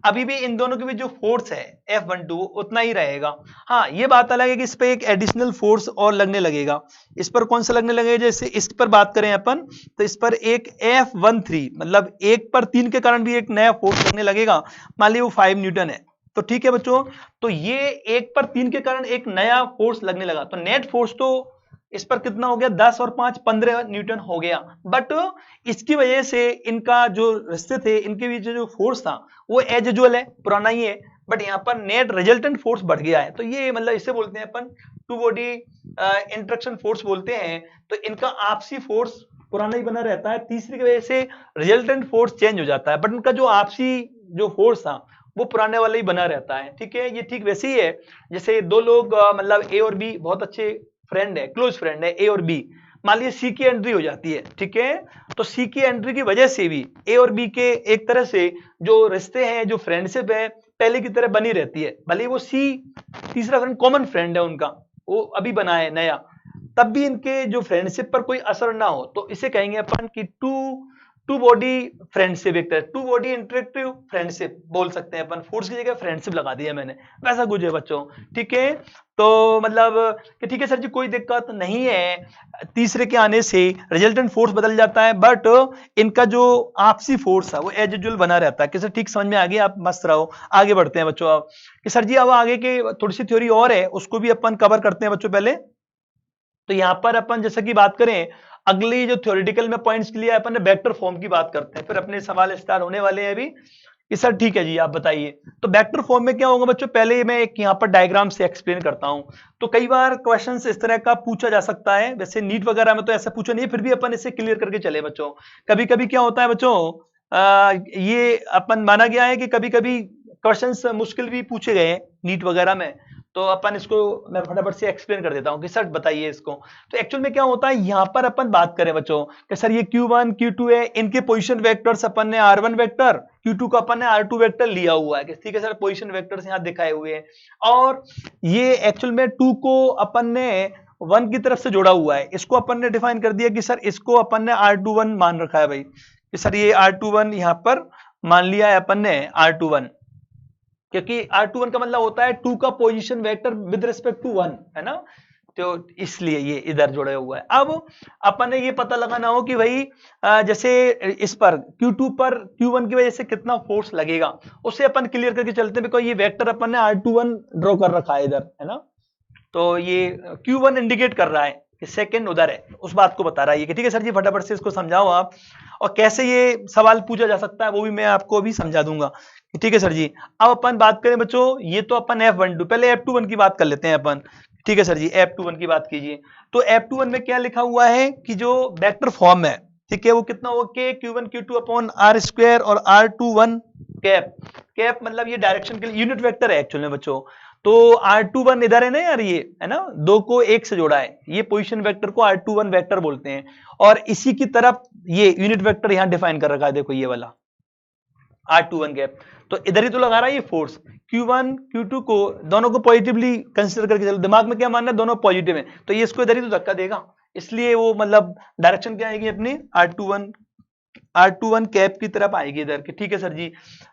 अभी भी इन दोनों के बीच जो फोर्स है F12 उतना ही रहेगा। हाँ ये बात अलग है कि इस पर एक एडिशनल फोर्स और लगने लगेगा। इस पर कौन सा लगने लगेगा, जैसे इस पर बात करें अपन, तो इस पर एक F13 मतलब एक पर 3 के कारण भी एक नया फोर्स लगने लगेगा, मान लीजिए वो 5 न्यूटन है। तो ठीक है बच्चों, तो ये एक पर 3 के कारण एक नया फोर्स लगने लगा, तो नेट फोर्स तो इस पर कितना हो गया, 10 और 5 15 न्यूटन हो गया। बट इसकी वजह से इनका जो रिश्ते थे, इनके बीच जो फोर्स था वो एज यूजुअल है, पुराना ही है, बट यहाँ पर नेट रिजल्टेंट फोर्स बढ़ गया है। तो ये मतलब इसे बोलते हैं अपन टू बॉडी इंटरेक्शन फोर्स बोलते हैं। तो इनका आपसी फोर्स पुराना ही बना रहता है, तीसरी की वजह से रिजल्टेंट फोर्स चेंज हो जाता है, बट उनका जो आपसी जो फोर्स था वो पुराने वाला ही बना रहता है। ठीक है, ये ठीक वैसे ही है जैसे दो लोग मतलब ए और बी बहुत अच्छे फ्रेंड है, क्लोज फ्रेंड है, ए और बी, मान लीजिए सी की एंट्री हो जाती है। ठीक है, तो सी की एंट्री की वजह से भी ए और बी के एक तरह से जो रिश्ते हैं, जो फ्रेंडशिप है पहले की तरह बनी रहती है, भले वो सी तीसरा फ्रेंड कॉमन फ्रेंड है उनका, वो अभी बना है नया, तब भी इनके जो फ्रेंडशिप पर कोई असर ना हो, तो इसे कहेंगे अपन कि टू बॉडी फ्रेंडशिप, एक तरह टू बॉडी इंटरेक्टिव फ्रेंडशिप बोल सकते हैं अपन। फोर्स की जगह फ्रेंडशिप लगा दिया मैंने, वैसा कुछ है बच्चों। ठीक है, तो मतलब कि ठीक है सर जी कोई दिक्कत नहीं है, तीसरे के आने से रिजल्टेंट फोर्स बदल जाता है, बट इनका जो आपसी फोर्स है वो एज यूजुअल बना रहता है। कि सर ठीक समझ में आ गया, आप मस्त रहो, आगे बढ़ते हैं बच्चों। अब कि सर जी अब आगे के थोड़ी सी थ्योरी और है, उसको भी अपन कवर करते हैं बच्चों पहले। तो यहां पर अपन जैसे कि बात करें, अगली जो थ्योरेटिकल में पॉइंट्स के लिए अपन ने वेक्टर फॉर्म की बात करते हैं, फिर अपने सवाल स्टार्ट होने वाले हैं अभी कि सर ठीक है जी आप बताइए। तो वेक्टर फॉर्म में क्या होगा बच्चों, पहले मैं एक यहाँ पर डायग्राम से एक्सप्लेन करता हूं। तो कई बार क्वेश्चंस इस तरह का पूछा जा सकता है, वैसे नीट वगैरह में तो ऐसा पूछा नहीं है, फिर भी अपन इसे क्लियर करके चले बच्चों। कभी कभी क्या होता है बच्चों, ये अपन माना गया है कि कभी कभी क्वेश्चंस मुश्किल भी पूछे गए हैं नीट वगैरह में, तो अपन इसको मैं फटाफट से एक्सप्लेन कर देता हूं कि सर बताइए इसको। तो एक्चुअल में क्या होता है, यहां पर अपन बात करें बच्चों कि सर ये Q1 Q2 है, इनके पोजीशन वेक्टर्स अपन ने R1 वेक्टर, Q2 का अपन ने R2 वेक्टर लिया हुआ है कि ठीक है सर पोजीशन वेक्टर्स यहां दिखाए हुए हैं, और ये एक्चुअल में 2 को अपन ने 1 की तरफ से जोड़ा हुआ है, इसको अपन ने डिफाइन कर दिया कि सर इसको अपन ने R21 मान रखा है भाई, कि सर ये R21 यहां पर मान लिया है अपन ने R21। क्योंकि R21 का मतलब होता है 2 का position vector with respect to 1, है ना, तो इसलिए ये इधर जुड़े हुआ है। अब अपन ने ये पता लगाना हो कि भाई जैसे इस पर Q2 पर Q1 की वजह से कितना फोर्स लगेगा, उसे अपन क्लियर करके चलते हैं। बिकॉज ये वेक्टर अपन ने R21 ड्रॉ कर रखा है इधर, है ना, तो ये Q1 इंडिकेट कर रहा है कि सेकंड उधर है, उस बात को बता रहा है ये कि ठीक है सर जी फटाफट से इसको समझाओ आप, और कैसे ये सवाल पूछा जा सकता है वो भी मैं आपको अभी समझा दूंगा। ठीक है सर जी। अब अपन बात करें बच्चों, ये तो अपन F12 पहले F21 की बात कर लेते हैं अपन। ठीक है सर जी, F21 की बात कीजिए। तो F21 में क्या लिखा हुआ है कि जो वेक्टर फॉर्म है, ठीक है, वो कितना हो के Q1 Q2 upon R square और R21 कैप। कैप मतलब ये डायरेक्शन के लिए यूनिट वेक्टर है एक्चुअल में बच्चों। तो R21 इधर है ना यार, ये है ना, दो को एक से जोड़ा है, ये पोजीशन वेक्टर को R21 वेक्टर बोलते हैं। और इसी की तरफ ये यूनिट वेक्टर यहां डिफाइन कर रखा है, देखो ये वाला R21 गैप। तो इधर ही तो लगा रहा है ये फोर्स। Q1 Q2 को दोनों को पॉजिटिवली कंसीडर करके चलो, दिमाग में क्या मानना है, दोनों पॉजिटिव है, तो ये इसको इधर ही तो धक्का देगा, इसलिए वो मतलब डायरेक्शन क्या आएगी अपनी R21 कैप की तरफ आएगी इधर की। ठीक है सर जी।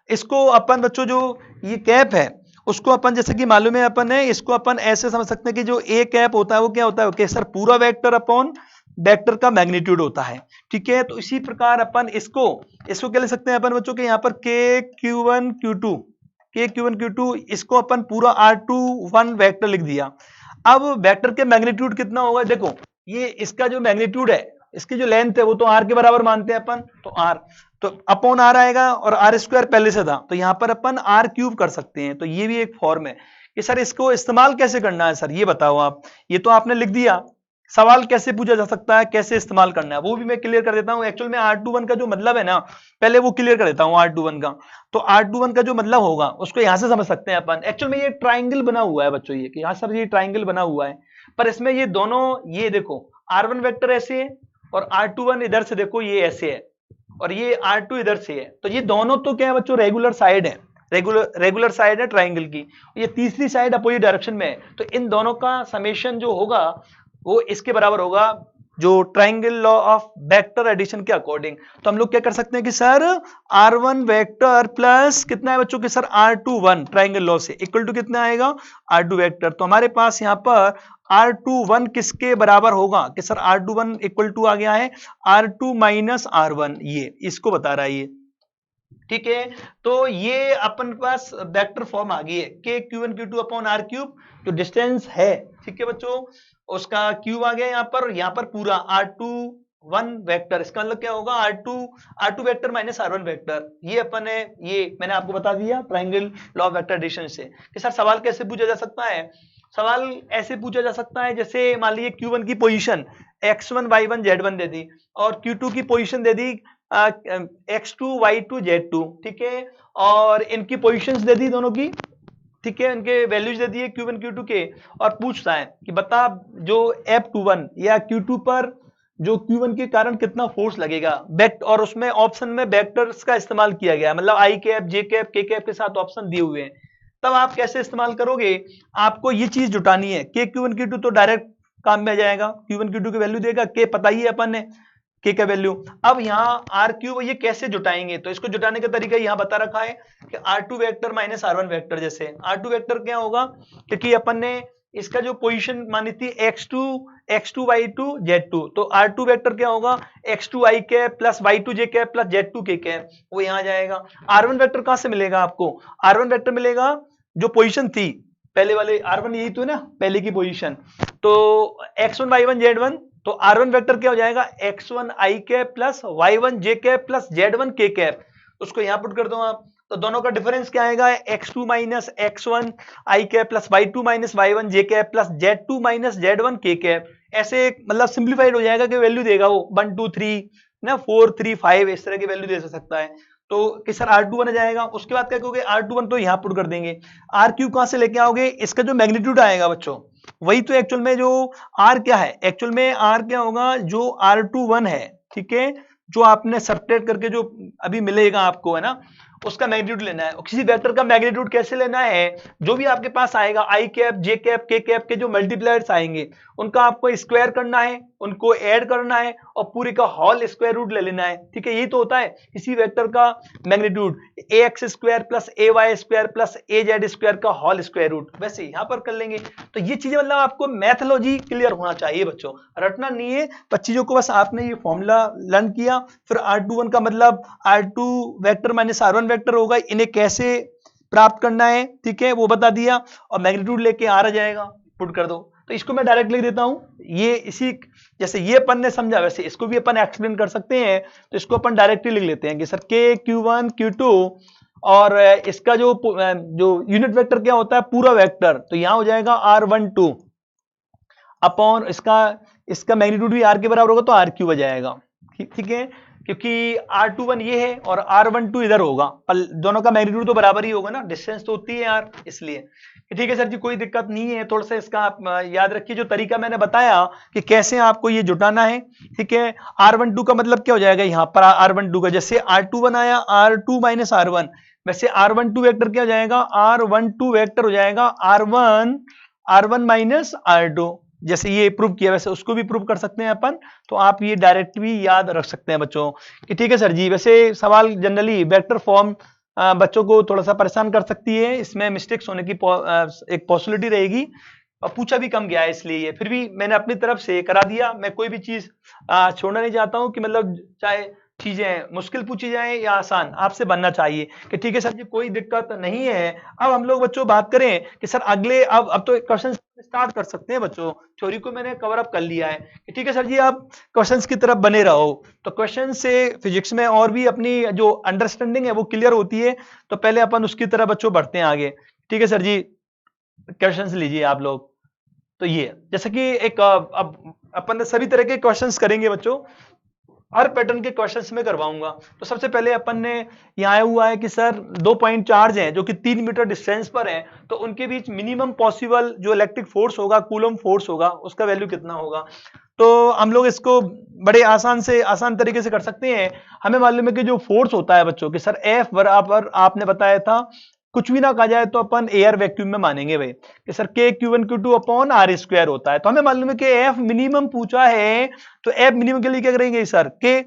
इसको अपन बच्चों जो ये कैप है उसको अपन जैसे कि मालूम है अपन है, इसको अपन ऐसे समझ सकते हैं कि जो ए कैप होता है वो क्या होता है, कि सर पूरा वेक्टर अपॉन वेक्टर का मैग्नीट्यूड होता है। ठीक है, तो इसी प्रकार अपन इसको क्या लिख सकते हैं अपन बच्चों के, यहाँ पर K Q1 Q2 इसको अपन पूरा R21 वेक्टर लिख दिया। अब वेक्टर के मैग्नीट्यूड कितना होगा, देखो ये इसका जो मैग्नीट्यूड है, इसकी जो लेंथ है वो तो R के बराबर मानते हैं अपन, तो R तो अपॉन R आएगा, और R स्क्वायर पहले से था तो यहां पर अपन R क्यूब कर सकते हैं। तो ये भी एक फॉर्म है कि सर इसको इस्तेमाल कैसे करना है, सर ये बताओ आप। ये तो आपने लिख दिया, सवाल कैसे पूछा जा सकता है, कैसे इस्तेमाल करना है, वो भी मैं क्लियर कर देता हूं। एक्चुअल में R21 का जो मतलब है ना, पहले वो क्लियर कर देता हूं R21 का। तो R21 का जो मतलब होगा उसको यहां से समझ सकते हैं अपन। एक्चुअल में ये ट्राइंगल बना हुआ है बच्चों, ये कि हाँ सर ये ट्राइंगल बना हुआ है, पर इसमें ये दोनों, ये देखो R1 वेक्टर ऐसे है और R21 इधर से देखो ये ऐसे है, और ये R2 इधर से है, तो ये दोनों तो क्या है बच्चों, रेगुलर साइड है, रेगुलर साइड है ट्राइंगल की, ये तीसरी साइड अपोजिट डायरेक्शन में है। तो इन दोनों का समेशन जो होगा वो इसके बराबर होगा, जो triangle law of vector addition के अकॉर्डिंग। तो हम लोग क्या कर सकते हैं कि सर R1 वेक्टर प्लस कितना है बच्चों के, सर R21 ट्राइंगल लॉ से इक्वल टू कितना आएगा, R2 वेक्टर। तो हमारे पास यहाँ पर R21 किसके बराबर होगा कि सर R21 इक्वल टू आ गया है R2 माइनस R1, ये इसको बता रहा है ये। ठीक है, तो ये अपन के पास वेक्टर फॉर्म आ गई है कि Q1 Q2 upon R cube, जो डिस्टेंस है, ठीक है बच्चों, उसका क्यूब आ गया यहाँ पर पूरा R21 वेक्टर। इसका मतलब क्या होगा, R2 vector minus R1 vector. ये अपन है, ये मैंने आपको बता दिया triangle law of vector addition से कि सर सवाल कैसे पूछा जा सकता है। सवाल ऐसे पूछा जा सकता है, जैसे मान लीजिए Q1 की पोजीशन X1 Y1 Z1 दे दी, और Q2 की पोजीशन दे दी X2 Y2 Z2, ठीक है, और इनकी पोजीशंस दे दी दोनों की, ठीक है, इनके वैल्यूज दे दिए Q1 Q2 के, और पूछता है कि बता जो F21 या Q2 पर जो Q1 के कारण कितना फोर्स लगेगा वेक्टर, और उसमें ऑप्शन में वेक्टर्स का इस्तेमाल किया गया, मतलब I cap J cap K cap के साथ ऑप्शन दिए हुए हैं। तब आप कैसे इस्तेमाल करोगे, आपको ये चीज जुटानी है। Q1 Q2 तो डायरेक्ट काम में आ जाएगा, Q1 Q2 की वैल्यू देगा, K पता ही है अपन ने K का वैल्यू। अब यहाँ R क्यूब ये कैसे जुटाएंगे, तो इसको जुटाने का तरीका यहाँ बता रखा है कि R2 vector minus R1 vector. जैसे R2 वेक्टर क्या होगा, क्योंकि अपन ने इसका जो पोजीशन मानी थी X2 Y2 Z2, तो R2 वेक्टर क्या होगा, X2 I cap plus Y2 J cap plus Z2 K cap, वो यहाँ जाएगा। R1 वेक्टर कहां से मिलेगा आपको, R1 वेक्टर मिलेगा जो पोजीशन थी पहले वाले, R1 यही तो है ना पहले की पोजीशन, तो X1 Y1 Z1, तो R1 वेक्टर क्या हो जाएगा, X1 I cap plus Y1 J cap plus Z1 K cap. उसको यहां पुट कर दो आप, तो दोनों का डिफरेंस क्या आएगा, X2 minus X1 I cap plus Y2 minus Y1 J cap plus Z2 minus Z1 K cap. ऐसे मतलब सिंप्लीफाइड हो जाएगा कि वैल्यू देगा वो 1 2 3 ना 4 3 5 इस तरह की वैल्यू दे सकता है। तो कि सर R21 आ जाएगा। उसके बाद क्या कहोगे, R21 तो यहां पुट कर देंगे। R क्यूब कहां से लेके आओगे, इसका जो मैग्नीट्यूड आएगा बच्चों, वही तो एक्चुअल में जो R क्या है, एक्चुअल में R क्या होगा, जो R21 है, ठीक है, जो आपने सब्ट्रैक्ट करके जो अभी मिलेगा आपको, है ना, उसका मैग्नीट्यूड लेना है। और किसी वेक्टर का मैग्नीट्यूड कैसे लेना है, जो भी आपके पास आएगा आई कैप, जे कैप, के कैप के जो मल्टीप्लायर्स आएंगे उनका आपको स्क्वायर करना है, उनको ऐड करना है और पूरे का होल स्क्वायर रूट ले लेना है। ठीक है, यही तो होता है किसी वेक्टर का मैग्नीट्यूड, ए एक्स स्क्वायर प्लस ए वाई स्क्वायर प्लस ए जेड स्क्वायर का होल स्क्वायर रूट। वैसे यहां पर कर लेंगे। तो ये चीजें मतलब आपको मैथोलॉजी क्लियर होना चाहिए बच्चों, रटना नहीं है पर चीजों को, बस आपने ये फॉर्मूला लर्न किया, फिर R21 का मतलब R2 vector minus R1 vector होगा, इन्हें कैसे प्राप्त करना है, ठीक है, वो बता दिया, और मैग्नीट्यूड लेके आ जाएगा, पुट कर दो। तो इसको मैं डायरेक्ट लिख देता हूं, ये इसी जैसे ये अपन ने समझा वैसे इसको भी अपन एक्सप्लेन कर सकते हैं। तो इसको अपन डायरेक्टली लिख लेते हैं कि सर K Q1 Q2 और इसका जो यूनिट वेक्टर क्या होता है, पूरा वेक्टर, तो यहां हो जाएगा R12 अपॉन इसका मैग्नीट्यूड भी R के बराबर होगा तो R क्यूब आ जाएगा। ठीक है, क्योंकि R21 ये है और R12 इधर होगा, पर दोनों का मैग्नीट्यूड तो बराबर ही होगा ना, डिस्टेंस तो होती है यार, इसलिए। ठीक है सर जी, कोई दिक्कत नहीं है। थोड़ा सा इसका आप याद रखिए जो तरीका मैंने बताया कि कैसे आपको ये जुटाना है। ठीक है, R12 का मतलब क्या हो जाएगा यहाँ पर, R12 का जैसे R21 आया R2 माइनस R1, वैसे R12 वेक्टर क्या हो जाएगा, R12 वेक्टर हो जाएगा R1 माइनस R2। जैसे ये प्रूव किया वैसे उसको भी प्रूव कर सकते हैं अपन, तो आप ये डायरेक्ट भी याद रख सकते हैं बच्चों कि ठीक है सर जी। वैसे सवाल जनरली वेक्टर फॉर्म बच्चों को थोड़ा सा परेशान कर सकती है, इसमें मिस्टेक्स होने की एक पॉसिबिलिटी रहेगी, और पूछा भी कम गया है, इसलिए फिर भी मैंने अपनी तरफ से करा दिया। मैं कोई भी चीज छोड़ना नहीं चाहता हूं कि मतलब चाहे चीजें मुश्किल पूछी जाए या आसान, आपसे बनना चाहिए कि ठीक है सर जी कोई दिक्कत नहीं है। अब हम लोग बच्चों बात करें कि सर अगले अब तो क्वेश्चन स्टार्ट कर सकते हैं बच्चों, थ्योरी को मैंने कवर अप कर लिया है कि ठीक है सर जी आप क्वेश्चंस की तरफ बने रहो। तो क्वेश्चन से फिजिक्स में और भी अपनी जो अंडरस्टैंडिंग है वो क्लियर होती है, तो पहले अपन उसकी तरफ बच्चों बढ़ते हैं आगे। ठीक है सर जी, क्वेश्चंस लीजिए आप लोग। तो ये जैसे कि एक अब अपन सभी तरह के क्वेश्चंस करेंगे बच्चों, हर पैटर्न के क्वेश्चंस में करवाऊंगा। तो सबसे पहले अपन ने यहाँ आया हुआ है कि सर 2 पॉइंट चार्ज हैं जो कि 3 मीटर डिस्टेंस पर हैं, तो उनके बीच मिनिमम पॉसिबल जो इलेक्ट्रिक फोर्स होगा, कूलम फोर्स होगा, उसका वैल्यू कितना होगा। तो हम लोग इसको बड़े आसान तरीके से कर सकते हैं। हमें मालूम है कि जो फोर्स होता है बच्चों कि सर F बराबर आपने बताया था, कुछ भी ना कहा जाए तो अपन एयर वैक्यूम में मानेंगे भाई कि sir K Q1 Q2 upon R square होता है। तो हमें मालूम है कि F मिनिमम पूछा है, तो F मिनिमम के लिए क्या करेंगे सर K,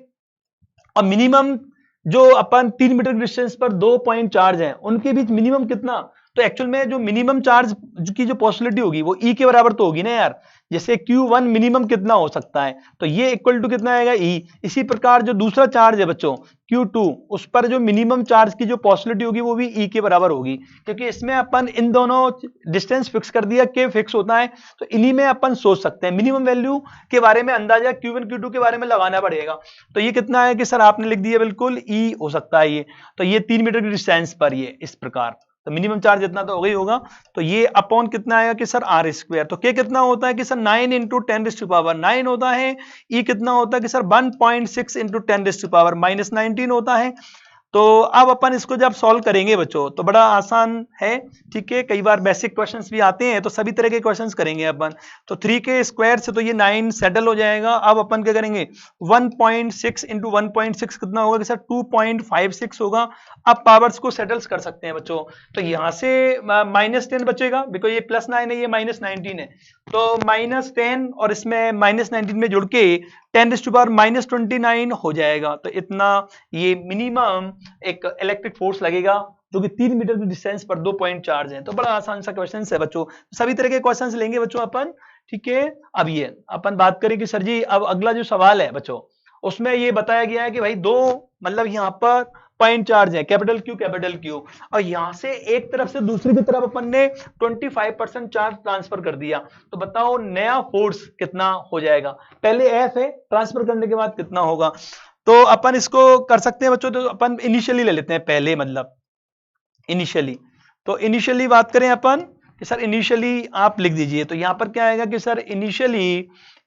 और मिनिमम जो अपन 3 मीटर डिस्टेंस पर 2 पॉइंट चार्ज हैं उनके बीच मिनिमम कितना, तो एक्चुअल में जो मिनिमम चार्ज की जो पॉसिबिलिटी होगी वो E के बराबर तो होगी ना यार। जैसे Q1 मिनिमम कितना हो सकता है, तो ये इक्वल टू कितना आएगा E। इसी प्रकार जो दूसरा चार्ज है बच्चों Q2, उस पर जो मिनिमम चार्ज की जो पॉसिबिलिटी होगी वो भी E के बराबर होगी, क्योंकि इसमें अपन इन दोनों डिस्टेंस फिक्स कर दिया, K फिक्स होता है, तो इन्हीं में अपन सोच सकते हैं। मिनिमम वैल्यू के बारे में अंदाजा Q1 Q2 के बारे में लगाना पड़ेगा। तो ये कितना है कि सर आपने लिख दिया बिल्कुल E हो सकता है ये, तो ये 3 मीटर की डिस्टेंस पर ये इस प्रकार, तो मिनिमम चार्ज इतना तो हो गई होगा। तो ये अपॉन कितना आएगा कि सर R स्क्वायर, तो K कितना होता है कि सर 9 इंटू 10⁻⁹ होता है। E कितना होता है कि सर 1.6 इंटू 10⁻⁻19 होता है। तो अब अपन इसको जब सॉल्व करेंगे बच्चों तो बड़ा आसान है। ठीक है, कई बार बेसिक क्वेश्चंस भी आते हैं, तो सभी तरह के क्वेश्चंस करेंगे अपन। तो 3 के स्क्वायर से तो ये 9 सेटल हो जाएगा। अब अपन क्या करेंगे 1.6 इंटू 1.6 कितना होगा कि सर 2.56 होगा। अब पावर्स को सेटल्स कर सकते हैं बच्चों, तो यहां से -10 बचेगा, बिकॉज ये +9 है, ये -19 है, तो -10 और इसमें -19 में जुड़ के 10⁻⁻29 हो जाएगा। तो इतना ये मिनिमम एक इलेक्ट्रिक फोर्स लगेगा जो कि 3 मीटर की डिस्टेंस पर 2 पॉइंट चार्ज है। तो बड़ा आसान सा क्वेश्चन है बच्चों, सभी तरह के क्वेश्चंस लेंगे बच्चों अपन। ठीक है, अब ये अपन बात करें कि सर जी अब अगला जो सवाल है बच्चों उसमें ये बताया गया है कि भाई दो मतलब यहाँ पर पॉइंट चार्ज है कैपिटल क्यू, और यहां से एक तरफ से दूसरी की तरफ अपन ने 25% चार्ज ट्रांसफर कर दिया। तो बताओ नया फोर्स कितना हो जाएगा। पहले F है, ट्रांसफर करने के बाद कितना होगा। तो अपन इसको कर सकते हैं बच्चों, तो अपन इनिशियली ले लेते हैं पहले, मतलब इनिशियली। तो इनिशियली बात करें अपन कि सर इनिशियली आप लिख दीजिए, तो यहां पर क्या आएगा कि सर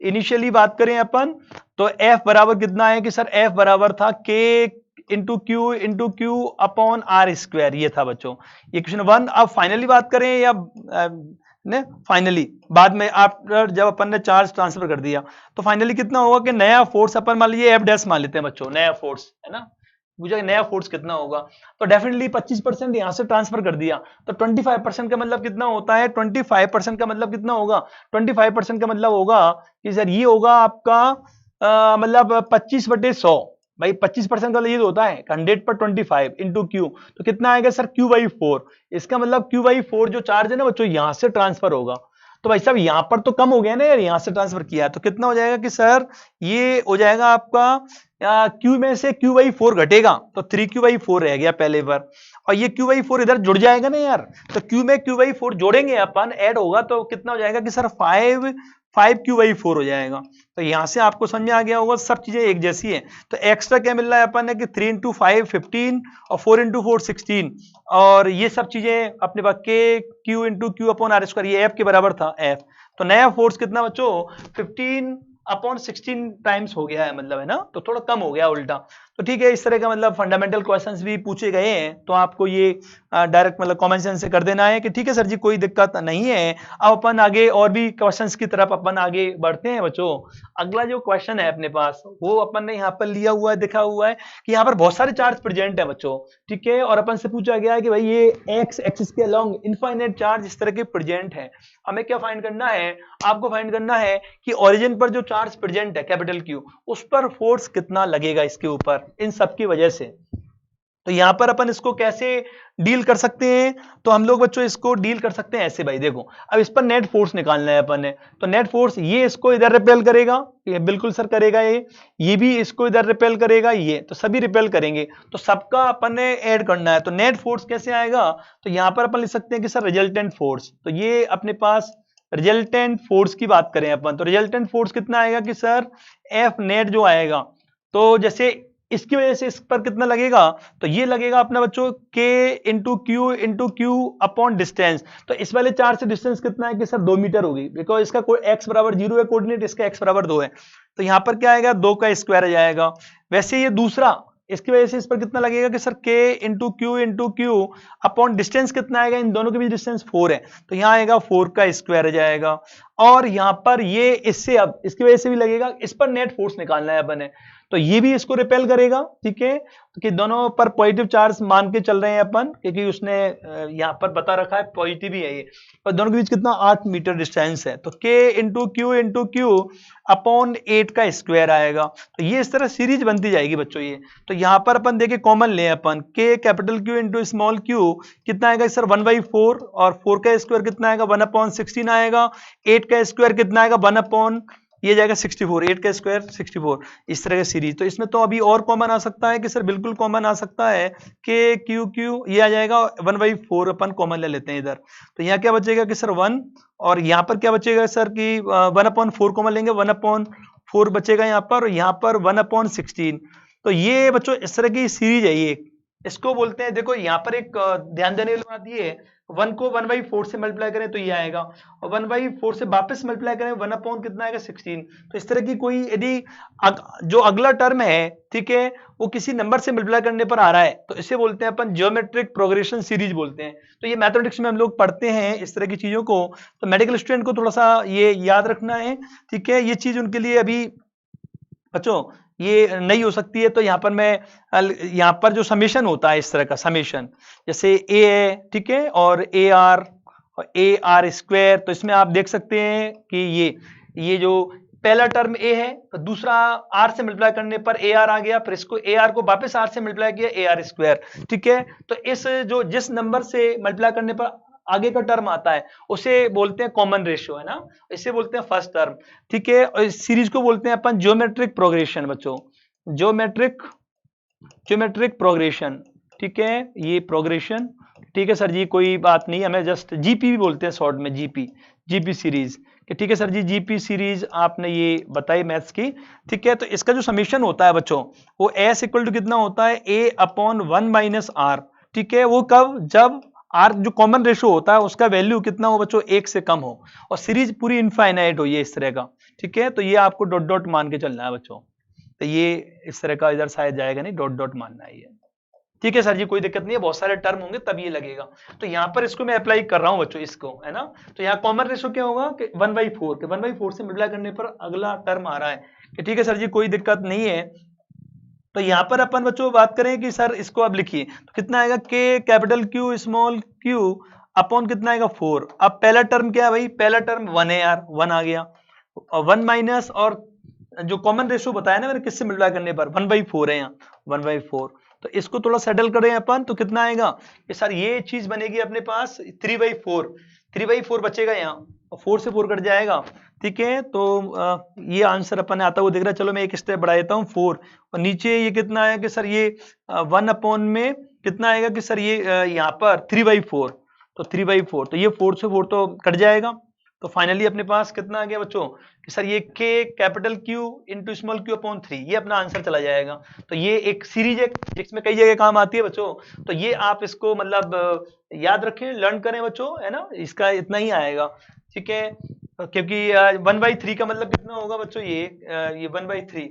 इनिशियली बात करें अपन तो F बराबर कितना है कि सर F बराबर था K into Q upon R square, ये था बच्चों ये क्वेश्चन 1। अब फाइनली बात करें या फाइनली बाद में आफ्टर जब अपन ने चार्ज ट्रांसफर कर दिया तो फाइनली कितना होगा कि नया फोर्स अपन मान लीजिए F डैश मान लेते हैं बच्चों, नया फोर्स है ना, पूछा कि नया फोर्स कितना होगा, तो डेफिनेटली 25% यहां से ट्रांसफर कर दिया, तो 25% का मतलब कितना होता है, 25% का मतलब कितना होगा, 25% का मतलब होगा कि सर ये होगा आपका मतलब 25/100। भाई 25% का ये तो होता है 100 पर 25 इंटू क्यू, तो कितना आएगा सर Q/4। इसका मतलब Q/4 जो चार्ज है ना बच्चों यहां से ट्रांसफर होगा। तो भाई साहब यहां पर तो कम हो गया ना यार, यहां से ट्रांसफर किया तो कितना हो जाएगा कि सर ये हो जाएगा आपका Q में से Q/4 घटेगा तो 3Q/4 रह गया पहले पर, और ये Q/4 इधर जुड़ जाएगा ना यार, तो Q में Q/4 जोड़ेंगे अपन, ऐड होगा तो कितना हो जाएगा कि सर 5Q/4 हो जाएगा। तो यहां से आपको समझ में आ गया होगा सब चीजें एक जैसी है। तो एक्स्ट्रा क्या मिल रहा है अपन ने कि 3 × 5 15 और 4 × 4 16, और ये सब चीजें अपने पास K Q × Q/R², ये F के बराबर था F। तो नया फोर्स कितना बच्चों 15/16 टाइम्स हो गया है, मतलब है ना, तो थोड़ा कम हो गया उल्टा। तो ठीक है, इस तरह का मतलब फंडामेंटल क्वेश्चंस भी पूछे गए हैं, तो आपको ये डायरेक्ट मतलब कॉमन सेंस से कर देना है कि ठीक है सर जी कोई दिक्कत नहीं है। अब अपन आगे और भी क्वेश्चंस की तरफ अपन आगे बढ़ते हैं बच्चों। अगला जो क्वेश्चन है अपने पास वो अपन ने यहाँ पर लिया हुआ है, दिखा हुआ है कि यहाँ पर बहुत सारे चार्ज प्रेजेंट है बच्चों, ठीक है, और अपन से पूछा गया है कि भाई ये एक्स एक्सिस के अलोंग इनफाइनाइट चार्ज इस तरह के प्रेजेंट है। हमें क्या फाइंड करना है, आपको फाइंड करना है कि ओरिजिन पर जो चार्ज प्रेजेंट है कैपिटल क्यू, उस पर फोर्स कितना लगेगा इसके ऊपर इन सब की वजह से। तो यहां पर अपन इसको कैसे डील कर सकते हैं, तो हम लोग बच्चों इसको डील कर सकते हैं ऐसे। भाई देखो अब इस पर नेट फोर्स निकालना है अपन ने, तो नेट फोर्स ये इसको इधर रिपेल करेगा, ये बिल्कुल सर करेगा, ये भी इसको इधर रिपेल करेगा, ये तो सभी रिपेल करेंगे, तो सबका अपन ने ऐड करना है। तो नेट फोर्स कैसे आएगा, तो यहां पर अपन लिख सकते हैं कि सर रिजल्टेंट फोर्स, तो ये अपने पास रिजल्टेंट फोर्स की बात करें अपन, तो रिजल्टेंट फोर्स कितना आएगा कि सर एफ नेट जो आएगा, तो जैसे इसकी वजह से इस पर कितना लगेगा, तो ये लगेगा अपना बच्चों K × Q अपॉन डिस्टेंस। तो इस वाले चार्ज से डिस्टेंस कितना है कि सर 2 मीटर होगी, बिकॉज इसका x बराबर 0 है कोऑर्डिनेट, इसका x बराबर 2 है, तो यहां पर क्या आएगा 2 का स्क्वायर आ जाएगा। वैसे ये दूसरा, इसकी वजह से इस पर कितना लगेगा कि sir K × Q upon distance कितना आएगा, इन दोनों के बीच डिस्टेंस 4 है, तो यहां आएगा 4 का स्क्वायर आ जाएगा। और यहां पर ये इससे अब इसकी वजह से भी लगेगा, इस पर नेट फोर्स निकालना है अपन ने, तो ये भी इसको रिपेल करेगा, ठीक है, तो कि दोनों पर पॉजिटिव चार्ज मान के चल रहे हैं अपन, क्योंकि उसने यहां पर बता रखा है पॉजिटिव ही है ये, और दोनों के बीच कितना 8 मीटर डिस्टेंस है, तो K × Q अपॉन 8 का स्क्वायर आएगा। तो ये इस तरह सीरीज बनती जाएगी बच्चों ये। तो यहां पर अपन देखे कॉमन ले अपन K capital Q × small q कितना आएगा सर 1/4, और 4 का स्क्वायर कितना आएगा 1/16 आएगा, 8 का स्क्वायर कितना आएगा 1 ये जाएगा 64, 8 का स्क्वायर 64, इस तरह का सीरीज। तो इसमें तो अभी और कॉमन आ सकता है कि सर बिल्कुल कॉमन आ सकता है K Q ये आ जाएगा 1/4, अपन कॉमन ले लेते हैं इधर, तो यहाँ क्या बचेगा कि सर 1, और यहाँ पर क्या बचेगा सर कि 1/4 कॉमन लेंगे, 1/4 बचेगा यहाँ पर, और यहाँ पर 1/16। तो ये बच्चों इस तरह की सीरीज है ये, इसको बोलते हैं, देखो यहाँ पर एक ध्यान देने वाली बात ये है, 1 को 1/4 से मल्टीप्लाई करें तो ये आएगा, और 1/4 से वापस मल्टीप्लाई करें 1 कितना आएगा 16। तो इस तरह की कोई यदि जो अगला टर्म है, ठीक है, वो किसी नंबर से मल्टीप्लाई करने पर आ रहा है, तो इसे बोलते हैं अपन ज्योमेट्रिक प्रोग्रेशन सीरीज बोलते हैं। तो ये मैथमेटिक्स में हम लोग पढ़ते हैं इस तरह की चीजों को, तो मेडिकल स्टूडेंट को थोड़ा सा ये याद रखना है, ठीक है, ये चीज उनके लिए अभी बच्चों ये नहीं हो सकती है। तो यहाँ पर मैं यहाँ पर जो समेशन होता है इस तरह का समेशन, जैसे ए है, ठीक है, और AR² तो इसमें आप देख सकते हैं कि ये जो पहला टर्म A है, तो दूसरा R से मल्टीप्लाई करने पर AR आ गया, फिर इसको AR को वापस R से मल्टीप्लाई किया AR², ठीक है। तो इस जो जिस नंबर से मल्टीप्लाई करने पर आगे का टर्म आता है उसे बोलते हैं कॉमन रेशियो, है ना, इसे बोलते हैं फर्स्ट टर्म, ठीक है। और इस सीरीज को बोलते हैं अपन ज्योमेट्रिक प्रोग्रेशन बच्चों, ज्योमेट्रिक प्रोग्रेशन, ठीक है, ये प्रोग्रेशन, ठीक है सर जी कोई बात नहीं, हमें जस्ट जीपी भी बोलते हैं शॉर्ट में, जीपी सीरीज, ठीक है सर जी, जीपी सीरीज आपने ये बताई मैथ्स की, ठीक है। तो इसका जो समीशन होता है बच्चों वो S = कितना होता है A/1 - R, ठीक है, वो कब, जब R जो कॉमन रेशियो होता है उसका वैल्यू कितना हो बच्चों 1 से कम हो, और सीरीज पूरी इनफाइनाइट हो, ये इस तरह का, ठीक है। तो ये आपको डॉट डॉट मान के चलना है बच्चों, तो ये इस तरह का इधर शायद जाएगा नहीं, डॉट डॉट मानना है ये, ठीक है सर जी कोई दिक्कत नहीं है, बहुत सारे टर्म होंगे तब ये लगेगा। तो यहाँ पर इसको मैं अप्लाई कर रहा हूँ बच्चों इसको, है ना। तो यहाँ कॉमन रेशियो क्या होगा कि 1/4 से मल्टीप्लाई करने पर अगला टर्म आ रहा है, कि ठीक है सर जी कोई दिक्कत नहीं है, तो यहाँ पर अपन बच्चों बात करें कि सर इसको अब लिखिए तो कितना आएगा के capital Q small Q upon कितना आएगा 4। अब पहला टर्म क्या है भाई, पहला टर्म 1 है यार, 1 आ गया, और 1 माइनस और जो कॉमन रेशियो बताया ना मैंने किससे मल्टीप्लाई करने पर 1/4 है यहाँ 1/4। तो इसको थोड़ा सेटल करें अपन तो कितना आएगा कि सर ये चीज बनेगी अपने पास 3/4 बचेगा यहाँ, 4 से 4 कट जाएगा, ठीक है। तो ये आंसर अपन आता हुआ दिख रहा है। चलो मैं एक स्टेप बढ़ा देता हूँ 4, और नीचे ये कितना आया कि सर ये 1 अपॉन में कितना आएगा कि सर ये यहाँ पर 3/4, तो 3/4 तो ये 4 से 4 तो कट जाएगा। तो फाइनली अपने पास कितना आ गया बच्चों कि सर ये के capital Q into small Q upon 3, ये अपना आंसर चला जाएगा। तो ये एक सीरीज है जिसमें कई जगह काम आती है बच्चों, तो ये आप इसको मतलब याद रखें, लर्न करें बच्चों, है ना, इसका इतना ही आएगा, ठीक है। क्योंकि 1/3 का मतलब कितना होगा बच्चों, ये 1/3,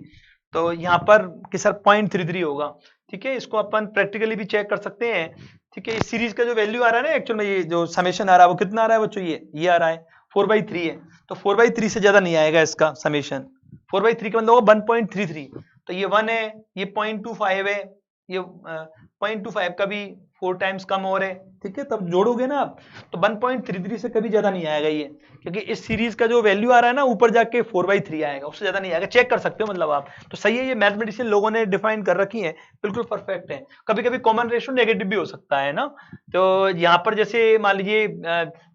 तो यहाँ पर कि सर 0.33 होगा, ठीक है। इसको अपन प्रैक्टिकली भी चेक कर सकते हैं, ठीक है। इस सीरीज का जो वैल्यू आ रहा है ना एक्चुअल में, ये जो समेशन आ रहा है वो कितना आ रहा है बच्चों, ये आ रहा है 4/3 है, तो 4/3 से ज्यादा नहीं आएगा इसका समेशन। 4/3 का मतलब होगा 1.33, तो ये 1 है, ये 0.25 है, ये 0.25 का भी 4 टाइम्स कम और है, ठीक है। तब जोड़ोगे ना आप तो 1.33 से कभी ज्यादा नहीं आएगा ये, क्योंकि इस सीरीज का जो वैल्यू आ रहा है ना ऊपर जाके 4/3 आएगा, उससे ज्यादा नहीं आएगा, चेक कर सकते हो मतलब आप। तो सही है, ये मैथमेटिशियन लोगों ने डिफाइन कर रखी है, बिल्कुल परफेक्ट है। कभी कभी कॉमन रेशियो नेगेटिव भी हो सकता है ना, तो यहाँ पर जैसे मान लीजिए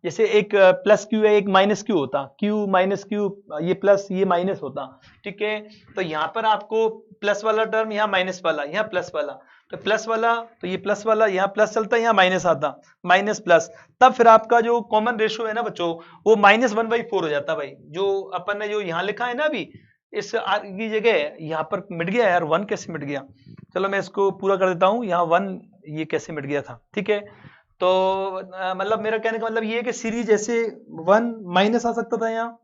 जैसे एक प्लस क्यू है, एक माइनस क्यू होता, क्यू माइनस क्यू, ये प्लस ये माइनस होता, ठीक है। तो यहाँ पर आपको प्लस वाला टर्म, यहाँ माइनस वाला, यहाँ प्लस वाला, तो प्लस वाला, तो ये प्लस वाला यहाँ प्लस चलता है, यहाँ माइनस आता, माइनस प्लस, तब फिर आपका जो कॉमन रेशियो है ना बच्चों वो -1/4 हो जाता है भाई। जो अपन ने जो यहाँ लिखा है ना अभी इस आर की जगह, यहाँ पर मिट गया यार, 1 कैसे मिट गया, चलो मैं इसको पूरा कर देता हूँ, यहाँ 1 ये कैसे मिट गया था, ठीक है। तो मतलब मेरा कहने का मतलब ये है कि सीरीज ऐसे 1 माइनस आ सकता था यहाँ,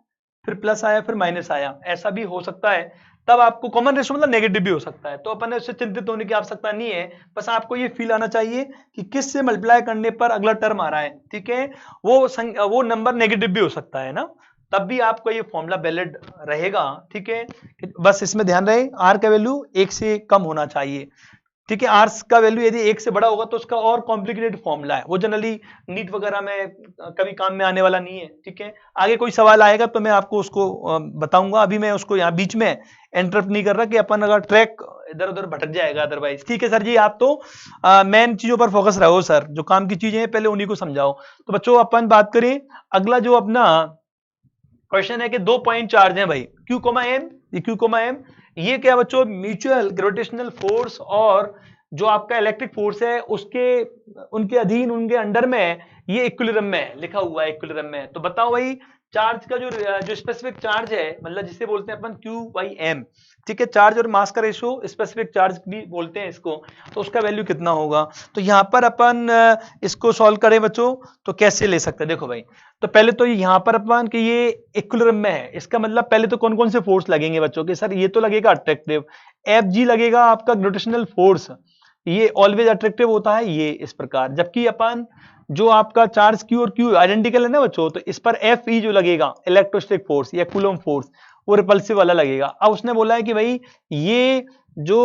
फिर प्लस आया, फिर माइनस आया, ऐसा भी हो सकता है। तब आपको कॉमन रेशियो मतलब नेगेटिव भी हो सकता है, तो अपन ने उससे चिंतित होने की आवश्यकता नहीं है। बस आपको ये फील आना चाहिए कि किस से मल्टीप्लाई करने पर अगला टर्म आ रहा है, ठीक है। वो नंबर नेगेटिव भी हो सकता है ना, तब भी आपको ये फॉर्मूला वैलिड रहेगा, ठीक है। बस इसमें ध्यान रहे आर का वैल्यू 1 से कम होना चाहिए, ठीक है। आर का वैल्यू यदि 1 से बड़ा होगा तो उसका और कॉम्प्लिकेटेड फॉर्मूला है, वो जनरली नीट वगैरह में कभी काम में आने वाला नहीं है, ठीक है। आगे कोई सवाल आएगा तो मैं आपको उसको बताऊंगा, अभी मैं उसको यहाँ बीच में इंटरप्ट नहीं कर रहा कि अपन अगर ट्रैक इधर उधर भटक जाएगा अदरवाइज, ठीक है सर जी। आप तो मेन चीजों पर फोकस रहो सर, जो काम की चीजें हैं पहले उन्हीं को समझाओ। तो बच्चों अपन बात करें, अगला जो अपना क्वेश्चन है कि 2 पॉइंट चार्ज है भाई, Q, M, ये Q, M, ये क्या बच्चों म्यूचुअल ग्रेविटेशनल फोर्स और जो आपका इलेक्ट्रिक फोर्स है उसके उनके अधीन, उनके अंडर में ये इक्विलिब्रियम में लिखा हुआ है, इक्विलिब्रियम में। तो बताओ भाई चार्ज का जो स्पेसिफिक चार्ज है, मतलब जिसे बोलते हैं अपन Q/M, ठीक है। चार्ज और मास का रेशियो स्पेसिफिक चार्ज भी बोलते हैं इसको, तो उसका वैल्यू कितना होगा। तो यहाँ पर अपन इसको सॉल्व करें बच्चों तो कैसे ले सकते हैं, देखो भाई। तो पहले तो यहाँ पर अपन कि ये इक्विलिब्रियम में है, इसका मतलब पहले तो कौन कौन से फोर्स लगेंगे बच्चों के, सर ये तो लगेगा अट्रैक्टिव, Fg लगेगा आपका ग्रेविटेशनल फोर्स, ये ऑलवेज अट्रैक्टिव होता है ये इस प्रकार। जबकि अपन जो आपका चार्ज Q और Q आइडेंटिकल है ना बच्चों, तो इस पर Fe जो लगेगा इलेक्ट्रोस्टैटिक फोर्स या कूलम फोर्स, वो रिपल्सिव वाला लगेगा। अब उसने बोला है कि भाई ये जो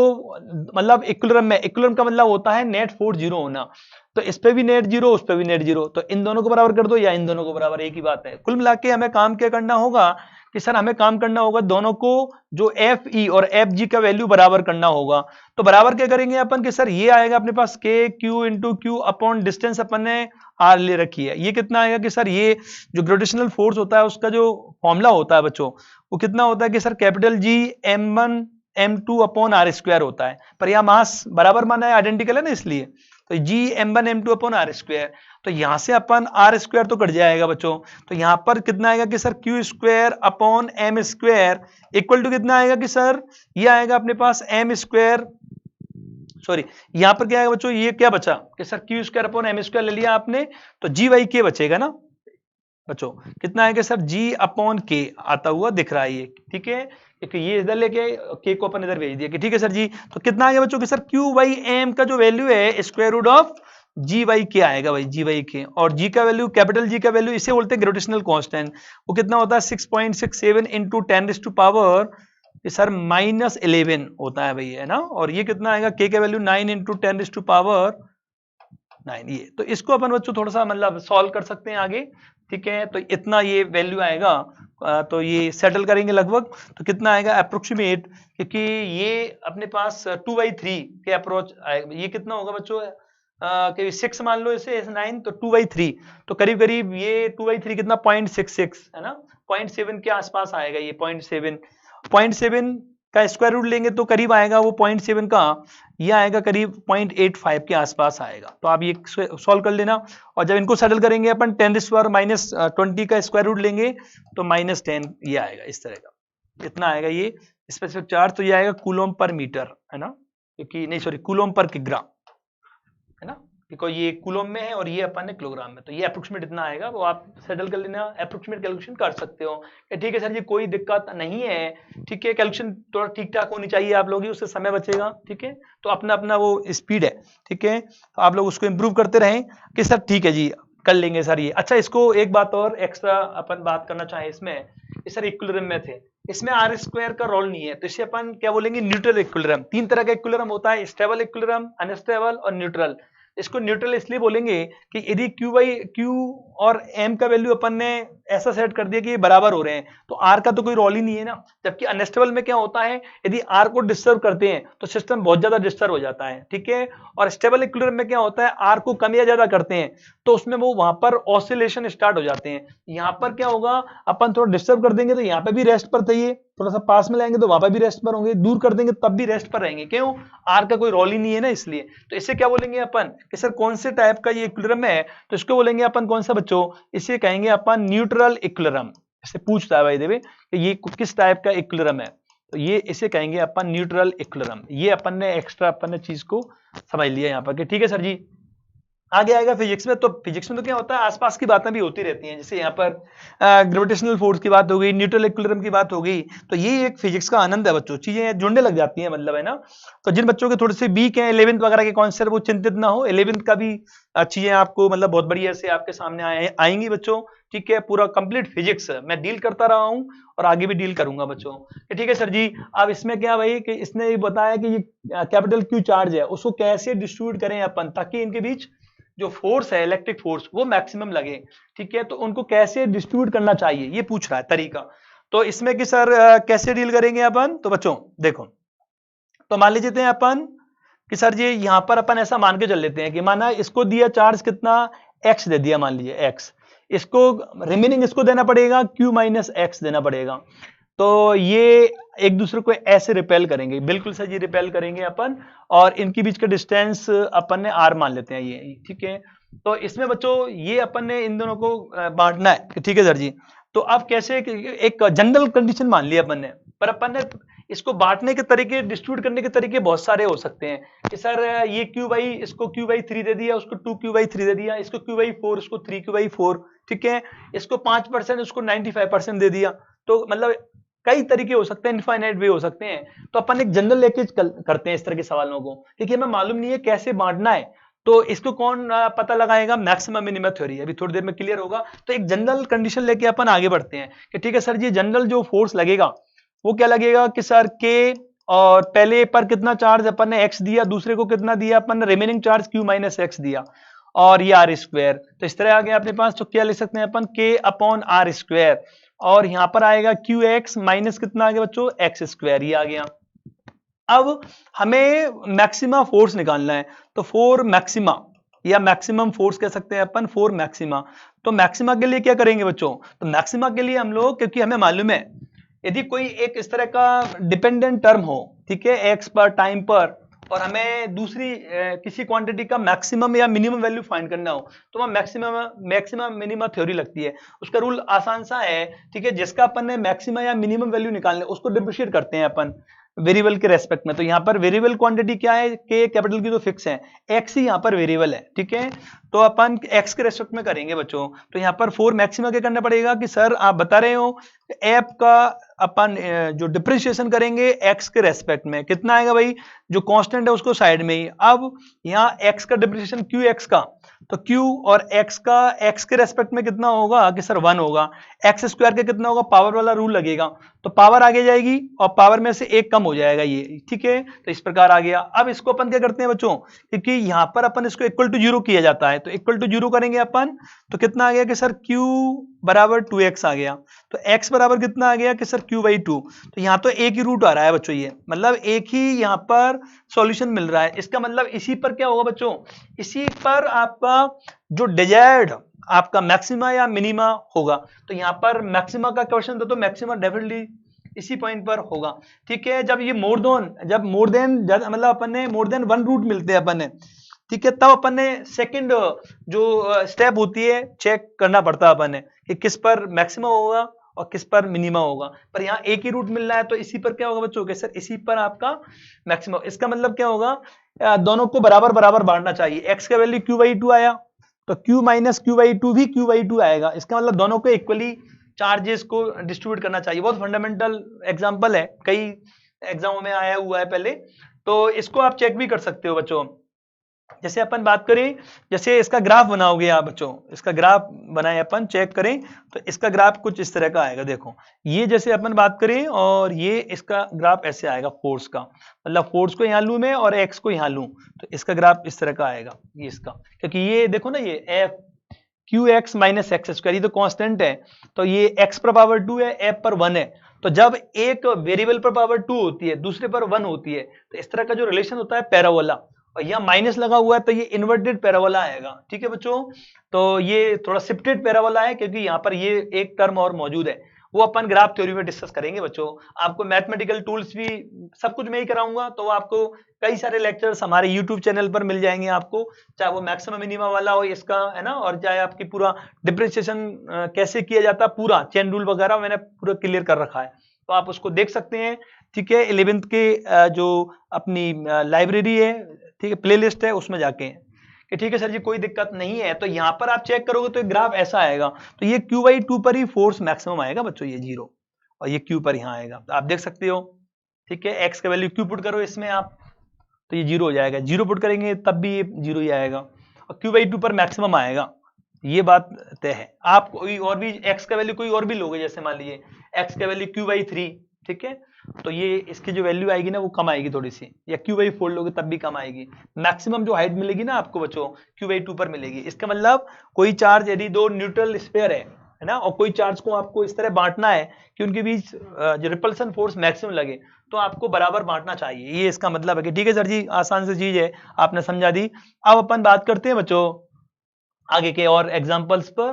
मतलब इक्विलिब्रियम का मतलब होता है नेट फोर्स 0 होना, तो इस पे भी नेट 0, उस पे भी नेट 0, तो इन दोनों को बराबर कर दो या इन दोनों को बराबर, एक ही बात है। कुल मिला के हमें काम क्या करना होगा कि सर हमें काम करना होगा दोनों को जो Fe और Fg का वैल्यू बराबर करना होगा। तो बराबर क्या करेंगे अपन कि सर ये आएगा अपने पास K Q into Q upon distance अपन ने R ले रखी है, ये कितना आएगा कि सर ये जो ग्रेविटेशनल फोर्स होता है उसका जो फॉर्मूला होता है बच्चों वो कितना होता है कि sir capital G m1 m2 upon r square होता है, पर यह मास बराबर माना है, आइडेंटिकल है ना, इसलिए तो G m1 m2 upon r square, तो यहां से अपन r स्क्वायर तो कट जाएगा बच्चों। तो यहां पर कितना आएगा कि sir Q square upon m square equal to कितना आएगा कि सर ये आएगा अपने पास m स्क्वायर, सॉरी यहां पर क्या आएगा बच्चों, ये क्या बचा कि sir Q square upon m square ले लिया आपने, तो G/K बचेगा ना बच्चों, कितना आएगा सर G अपॉन K आता हुआ दिख रहा है ये, ठीक है। क्योंकि ये इधर लेके K को अपन इधर भेज दिया कि ठीक है सर जी। तो कितना आ गया बच्चों कि सर Q/M का जो वैल्यू है स्क्वायर रूट ऑफ G/K आएगा भाई, G/K, और G का वैल्यू कैपिटल G का वैल्यू इसे बोलते हैं ग्रेविटेशनल कांस्टेंट, वो कितना होता है 6.67 इंटू 10⁻⁴ कि सर -11 होता है भाई, है ना। और ये कितना आएगा, के का वैल्यू 9 × 10⁹ ये। तो इसको अपन बच्चों थोड़ा सा मतलब सॉल्व कर सकते हैं आगे, ठीक है। तो इतना ये वैल्यू आएगा, तो ये सेटल करेंगे लगभग, तो कितना आएगा अप्रोक्सीमेट, क्योंकि ये अपने पास 2/3 के अप्रोच आएगा। ये कितना होगा बच्चों, कि 6 मान लो इसे 9, तो 2/3, तो करीब करीब ये 2/3 कितना 0.66 है ना, 0.7 के आसपास आएगा ये। 0.7 का स्क्वायर रूट लेंगे तो करीब आएगा वो 0.7 का, ये आएगा करीब 0.85 के आसपास आएगा। तो आप ये सॉल्व कर लेना, और जब इनको सेटल करेंगे अपन 10⁻⁻20 का स्क्वायर रूट लेंगे तो -10 ये आएगा इस तरह का, इतना आएगा ये स्पेसिफिक चार्ज। तो ये आएगा कूलोम पर मीटर, है ना, क्योंकि नहीं सॉरी कूलोम पर किग्रा, है ना, बिकॉज ये कूलोम में है और ये अपन ने किलोग्राम में। तो ये अप्रोक्सीमेट इतना आएगा, वो आप सेटल कर लेना, अप्रोक्सीमेट कैलकुलेशन कर सकते हो। ठीक है सर जी, कोई दिक्कत नहीं है, ठीक है। कैलकुलेशन थोड़ा ठीक ठाक होनी चाहिए आप लोग ही, उससे समय बचेगा, ठीक है। तो अपना अपना वो स्पीड है, ठीक है, तो आप लोग उसको इम्प्रूव करते रहें कि सर ठीक है जी कर लेंगे सर ये। अच्छा, इसको एक बात और एक्स्ट्रा अपन बात करना चाहें इसमें, सर इक्विलिब्रियम में थे, इसमें आर स्क्वायर का रोल नहीं है, तो इसे अपन क्या बोलेंगे, न्यूट्रल इक्विलिब्रियम। 3 तरह का इक्विलिब्रियम होता है, स्टेबल इक्विलिब्रियम, अनस्टेबल और न्यूट्रल। इसको न्यूट्रल इसलिए बोलेंगे कि यदि Q और M का वैल्यू अपन ने ऐसा सेट कर दिया कि ये बराबर हो रहे हैं, तो R का तो कोई रोल ही नहीं है ना। जबकि अनस्टेबल में क्या होता है, यदि R को डिस्टर्ब करते हैं तो सिस्टम बहुत ज्यादा डिस्टर्ब हो जाता है, ठीक है। और स्टेबल इक्विलिब्रियम में क्या होता है, R को कम या ज्यादा करते हैं तो उसमें वो वहां पर ऑसिलेशन स्टार्ट हो जाते हैं। यहाँ पर क्या होगा, अपन थोड़ा डिस्टर्ब कर देंगे तो यहाँ पे भी रेस्ट पर चाहिए, थोड़ा सा पास में लाएंगे तो वहां पर भी रेस्ट पर होंगे, दूर कर देंगे तब भी रेस्ट पर रहेंगे, क्यों, आर का कोई रोल ही नहीं है ना, इसलिए। तो इसे क्या बोलेंगे अपन कि सर कौन से टाइप का ये इक्विलिब्रियम है, तो इसको बोलेंगे अपन कौन सा बच्चों, इसे कहेंगे अपन न्यूट्रल इक्विलिब्रियम। इससे पूछता है भाई देवे कि ये किस टाइप का इक्विलिब्रियम है, तो ये इसे कहेंगे अपन न्यूट्रल इक्विलिब्रियम। ये अपन ने एक्स्ट्रा अपन ने चीज को समझ लिया यहाँ पर कि ठीक है सर जी। आगे आएगा फिजिक्स में, तो फिजिक्स में तो क्या होता है, आसपास की बातें भी होती रहती हैं, जैसे यहाँ पर ग्रेविटेशनल फोर्स की बात हो गई, न्यूट्रल इक्विलिब्रियम की बात हो गई। तो ये एक फिजिक्स का आनंद है बच्चों, चीजें जुड़ने लग जाती हैं, मतलब है ना। तो जिन बच्चों के थोड़े से वीक हैं 11th वगैरह के कॉन्सेप्ट, वो चिंतित ना हो, 11th का भी चीजें आपको मतलब बहुत बढ़िया से आपके सामने आएंगी बच्चों, ठीक है। पूरा कंप्लीट फिजिक्स मैं डील करता रहा हूं और आगे भी डील करूंगा बच्चों, ठीक है सर जी। अब इसमें क्या भाई कि इसने ये बताया कि ये कैपिटल Q चार्ज है, उसको कैसे डिस्ट्रीब्यूट करें अपन, ताकि इनके बीच जो फोर्स है इलेक्ट्रिक फोर्स वो मैक्सिमम लगे, ठीक है। तो उनको कैसे डिस्ट्रीब्यूट करना चाहिए ये पूछ रहा है तरीका। तो इसमें कि सर कैसे डील करेंगे अपन, तो बच्चों देखो, तो मान लीजिए अपन कि सर जी यहां पर अपन ऐसा मान के चल लेते हैं कि माना इसको दिया चार्ज कितना, x दे दिया, मान लीजिए x, इसको रिमेनिंग इसको देना पड़ेगा Q - x देना पड़ेगा। तो ये एक दूसरे को ऐसे रिपेल करेंगे, बिल्कुल सर जी रिपेल करेंगे अपन, और इनके बीच का डिस्टेंस अपन ने r मान लेते हैं ये, ठीक है। तो इसमें बच्चों ये अपन ने इन दोनों को बांटना है, ठीक है सर जी। तो अब कैसे, एक जनरल कंडीशन मान लिया अपन ने, पर अपन ने इसको बांटने के तरीके, डिस्ट्रीब्यूट करने के तरीके बहुत सारे हो सकते हैं कि सर ये इसको Q/3 दे दिया, उसको 2Q/3 दे दिया, इसको Q/4, उसको 3Q/4, ठीक है। इसको 5%, उसको 95% दे दिया। तो मतलब कई तरीके हो सकते हैं, इनफाइनाइट वे हो सकते हैं। तो अपन एक जनरल लेके करते हैं इस तरह के सवालों को, क्योंकि हमें मालूम नहीं है कैसे बांटना है। तो इसको कौन पता लगाएगा, मैक्सिमम मिनिमम थ्योरी, अभी थोड़ी देर में क्लियर होगा। तो एक जनरल कंडीशन लेके अपन आगे बढ़ते हैं कि ठीक है सर जी, जनरल जो फोर्स लगेगा वो क्या लगेगा कि सर K, और पहले पर कितना चार्ज अपन ने x दिया, दूसरे को कितना दिया अपन ने, रिमेनिंग चार्ज Q - x दिया, और ये r²। तो इस तरह आ गया अपने पास। तो क्या लिख सकते हैं अपन, K/r², और यहां पर आएगा QX माइनस कितना आ गया बच्चों, x², ये आ गया। अब हमें मैक्सिमा फोर्स निकालना है, तो फोर मैक्सिमा या मैक्सिमम फोर्स कह सकते हैं अपन, फोर मैक्सिमा। तो मैक्सिमा के लिए क्या करेंगे बच्चों, तो मैक्सिमा के लिए हम लोग, क्योंकि हमें मालूम है यदि कोई एक इस तरह का डिपेंडेंट टर्म हो, ठीक है, एक्स पर, टाइम पर, और हमें दूसरी किसी क्वांटिटी का मैक्सिमम या मिनिमम वैल्यू फाइंड करना हो, तो वह मैक्सिमम मिनिमम थ्योरी लगती है। उसका रूल आसान सा है, ठीक है, जिसका अपन ने मैक्सिमम या मिनिमम वैल्यू निकालने, उसको डिफरेंशिएट करते हैं अपन वेरिएबल के रेस्पेक्ट में। तो यहाँ पर वेरिएबल क्वांटिटी क्या है, के कैपिटल की तो फिक्स है, एक्स ही यहाँ पर वेरिएबल है, ठीक है। तो अपन एक्स के रेस्पेक्ट में करेंगे बच्चों। तो यहाँ पर फोर मैक्सिमा क्या करना पड़ेगा कि सर आप बता रहे हो एफ का अपन जो डिफरेंशिएशन करेंगे एक्स के रेस्पेक्ट में, कितना आएगा भाई, जो कांस्टेंट है उसको साइड में ही। अब यहाँ एक्स का डिफरेंशिएशन क्यू एक्स का, तो q और x का x के रेस्पेक्ट में कितना होगा कि सर 1 होगा, x स्क्वायर का कितना होगा, पावर वाला रूल लगेगा, तो पावर आगे जाएगी और पावर में से एक कम हो जाएगा ये, ठीक है। तो इस प्रकार आ गया। अब इसको अपन क्या करते हैं बच्चों, क्योंकि यहाँ पर अपन इसको इक्वल टू 0 किया जाता है, तो इक्वल टू 0 करेंगे अपन, तो कितना आ गया कि सर q बराबर 2x आ गया, तो x बराबर कितना आ गया कि सर q/2। तो यहाँ तो एक ही रूट आ रहा है बच्चों, ये मतलब एक ही यहाँ पर सॉल्यूशन मिल रहा है। इसका मतलब इसी पर क्या होगा बच्चों, इसी पर आपका जो डिजायर्ड आपका मैक्सिमा या मिनिमा होगा। तो यहाँ पर मैक्सिमा का क्वेश्चन तो मैक्सिमा डेफिनेटली इसी पॉइंट पर होगा, ठीक है। जब ये मोर देन मतलब अपन ने मोर देन 1 रूट मिलते हैं अपन ने, ठीक है, तब अपन ने सेकंड जो स्टेप होती है चेक करना पड़ता है अपन ने कि किस पर मैक्सिमम होगा और किस पर मिनिमम होगा। पर यहाँ एक ही रूट मिल रहा है, तो इसी पर क्या होगा बच्चों के सर, इसी पर आपका मैक्सिमम। इसका मतलब क्या होगा, दोनों को बराबर बराबर बांटना चाहिए। x का वैल्यू q/2 आया, तो q माइनस q/2 भी q/2 आएगा। इसका मतलब दोनों को इक्वली चार्जेस को डिस्ट्रीब्यूट करना चाहिए। बहुत फंडामेंटल एग्जांपल है, कई एग्जामों में आया हुआ है पहले, तो इसको आप चेक भी कर सकते हो बच्चों। जैसे अपन बात करें, जैसे इसका ग्राफ बनाओगे आप बच्चों, इसका ग्राफ बनाए अपन, चेक करें तो इसका ग्राफ कुछ इस तरह का आएगा। देखो ये जैसे अपन बात करें और ये इसका ग्राफ ऐसे आएगा फोर्स का, मतलब फोर्स को यहाँ लूं मैं और एक्स को यहाँ लूं, तो इसका ग्राफ इस तरह का आएगा ये इसका, क्योंकि ये देखो ना, ये F Q x minus x square, ये तो कांस्टेंट है, तो ये एक्स पर पावर 2 है, एफ पर 1 है। तो जब एक वेरिएबल पर पावर 2 होती है, दूसरे पर 1 होती है, तो इस तरह का जो रिलेशन होता है पैराबोला, और यहाँ माइनस लगा हुआ है तो ये इन्वर्टेड पैराबोला आएगा, ठीक है बच्चों। तो ये थोड़ा शिफ्टेड पैराबोला है, क्योंकि यहाँ पर ये एक टर्म और मौजूद है, वो अपन ग्राफ थ्योरी में डिस्कस करेंगे बच्चों। आपको मैथमेटिकल टूल्स भी सब कुछ मैं ही कराऊंगा, तो आपको कई सारे लेक्चर्स हमारे यूट्यूब चैनल पर मिल जाएंगे आपको, चाहे वो मैक्सिमम मिनिमम वाला हो इसका, है ना, और चाहे आपकी पूरा डिफरेंशिएशन कैसे किया जाता है, पूरा चेन रूल वगैरह मैंने पूरा क्लियर कर रखा है, तो आप उसको देख सकते हैं, ठीक है। 11th के जो अपनी लाइब्रेरी है, ठीक है, प्लेलिस्ट है, उसमें जाके कि ठीक है सर जी कोई दिक्कत नहीं है। तो यहाँ पर आप चेक करोगे तो एक ग्राफ ऐसा आएगा, तो ये q/2 पर ही फोर्स मैक्सिमम आएगा बच्चों, ये 0, और ये q पर यहाँ आएगा, तो आप देख सकते हो, ठीक है। x का वैल्यू q पुट करो इसमें आप, तो ये 0 हो जाएगा, 0 पुट करेंगे तब भी ये 0 ही आएगा, और q/2 पर मैक्सिमम आएगा, ये बात तय है। आप कोई और भी x का वैल्यू कोई और भी लोगे, जैसे मान लीजिए x का वैल्यू q/3, ठीक है, तो ये इसकी जो वैल्यू आएगी ना वो कम आएगी थोड़ी सी, या q/4 लोगे तब भी कम आएगी। मैक्सिमम जो हाइट मिलेगी ना आपको बच्चों q/2 पर मिलेगी। इसका मतलब कोई चार्ज यदि दो न्यूट्रल स्फीयर है ना, और कोई चार्ज को आपको इस तरह बांटना है कि उनके बीच जो रिपल्सन फोर्स मैक्सिमम लगे, तो आपको बराबर बांटना चाहिए, ये इसका मतलब है कि ठीक है सर जी आसान सी चीज है, आपने समझा दी। अब अपन बात करते हैं बच्चों आगे के और एग्जाम्पल्स पर,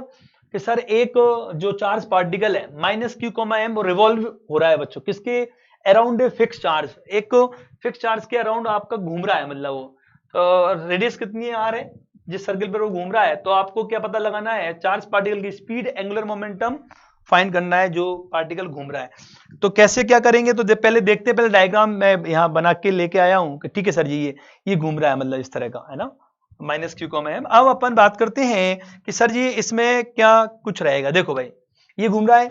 कि सर एक जो चार्ज पार्टिकल है -q, रिवॉल्व हो रहा है बच्चों किसके अराउंड ए फिक्स चार्ज, एक फिक्स चार्ज के अराउंड आपका घूम रहा है, मतलब वो तो रेडियस कितनी है आर है, जिस सर्किल पर वो घूम रहा है, तो आपको क्या पता लगाना है, चार्ज पार्टिकल की स्पीड, एंगुलर मोमेंटम फाइंड करना है जो पार्टिकल घूम रहा है। तो कैसे क्या करेंगे, तो पहले देखते हैं, पहले डायग्राम मैं यहाँ बना के लेके आया हूँ कि ठीक है सर जी ये घूम रहा है, मतलब इस तरह का है ना, -q, अब अपन बात करते हैं कि सर जी इसमें क्या कुछ रहेगा। देखो भाई ये घूम रहा है,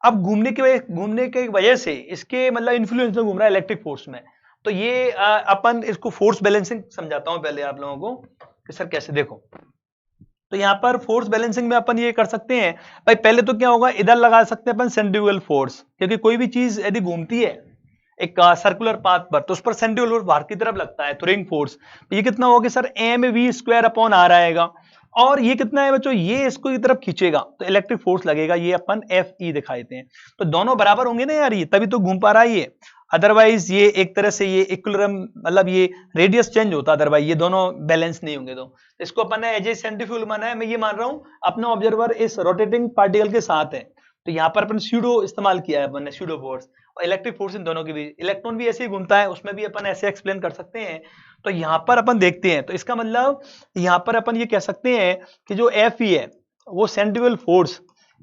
अब घूमने की वजह से इसके मतलब इन्फ्लुएंस में घूम रहा है इलेक्ट्रिक फोर्स में, तो ये अपन इसको फोर्स बैलेंसिंग समझाता हूं पहले आप लोगों को कि सर कैसे। देखो तो यहाँ पर फोर्स बैलेंसिंग में अपन ये कर सकते हैं भाई, पहले तो क्या होगा, इधर लगा सकते हैं अपन सेंट्रीफ्यूगल फोर्स, क्योंकि कोई भी चीज यदि घूमती है एक सर्कुलर पाथ पर, तो उस पर सेंट्रीफ्यूगल फोर्स बाहर की तरफ लगता है, तो रिंग फोर्स, ये कितना होगा सर mv²/r आएगा, और ये कितना है बच्चों, ये इसको की तरफ खींचेगा तो इलेक्ट्रिक फोर्स लगेगा, ये अपन Fe दिखाते हैं। तो दोनों बराबर होंगे ना यार, ये तभी तो घूम पा रहा है ये, अदरवाइज ये एक तरह से ये इक्विलिब्रियम मतलब ये रेडियस चेंज होता, अदरवाइज ये दोनों बैलेंस नहीं होंगे। तो इसको अपन ने एज ए सेंट्रीफ्यूगल माना है, मैं ये मान रहा हूं अपना ऑब्जर्वर इस रोटेटिंग पार्टिकल के साथ है, तो यहाँ पर अपन स्यूडो इस्तेमाल किया है अपन ने, स्यूडो फोर्स और इलेक्ट्रिक फोर्स इन दोनों के बीच। इलेक्ट्रॉन भी ऐसे ही घूमता है, उसमें भी अपन ऐसे एक्सप्लेन कर सकते हैं। तो यहाँ पर अपन देखते हैं, तो इसका मतलब यहाँ पर अपन ये कह सकते हैं कि जो Fe है वो सेंट्रीफ्यूगल फोर्स,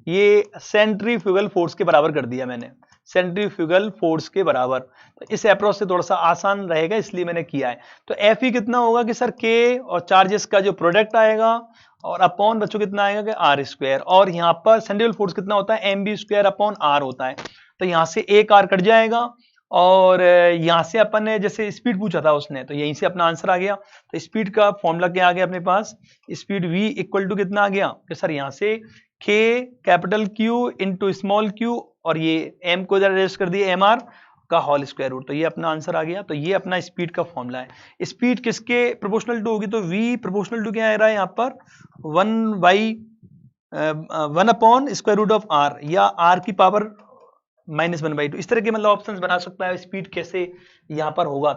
ये सेंट्रीफ्यूगल फोर्स के बराबर कर दिया मैंने, सेंट्रीफ्यूगल फोर्स के बराबर। तो इस अप्रोच से थोड़ा सा आसान रहेगा इसलिए मैंने किया है। तो Fe कितना होगा कि सर K और चार्जेस का जो प्रोडक्ट आएगा, और अपॉन बच्चों कितना आएगा कि r², और यहाँ पर सेंट्रीफ्यूगल फोर्स कितना होता है mv²/r होता है, तो यहाँ से एक r कट जाएगा और यहाँ से अपन ने जैसे स्पीड पूछा था उसने, तो यहीं से अपना आंसर आ गया। तो स्पीड का फॉर्मूला क्या आ गया अपने पास, स्पीड v इक्वल टू कितना आ गया कि सर यहाँ से k capital Q into small q और ये m को इधर रेस्ट कर दिए mr का होल स्क्वायर रूट, तो ये अपना आंसर आ गया। तो ये अपना स्पीड का फॉर्मूला है। स्पीड किसके प्रोपोर्शनल टू होगी, तो v प्रोपोर्शनल टू क्या आ रहा है यहाँ पर 1 upon square root of r या r की पावर -1/2। इस तरह के मतलब ऑप्शंस बना सकता है स्पीड कैसे यहाँ पर होगा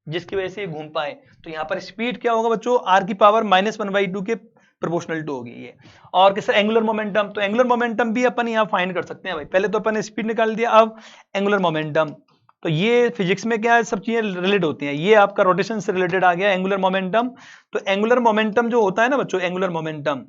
जिसकी वजह से घूम पाए। तो यहाँ पर स्पीड क्या होगा बच्चों, r की पावर -1/2 के प्रोपोर्शनल टू होगी ये। और कैसे एंगुलर मोमेंटम, तो एंगुलर मोमेंटम भी अपन यहाँ फाइंड कर सकते हैं भाई। पहले तो अपन स्पीड निकाल दिया, अब एंगुलर मोमेंटम। तो ये फिजिक्स में क्या है, सब चीजें रिलेट होती हैं। ये आपका रोटेशन से रिलेटेड आ गया एंगुलर मोमेंटम। तो एंगुलर मोमेंटम जो होता है ना बच्चों, एंगुलर मोमेंटम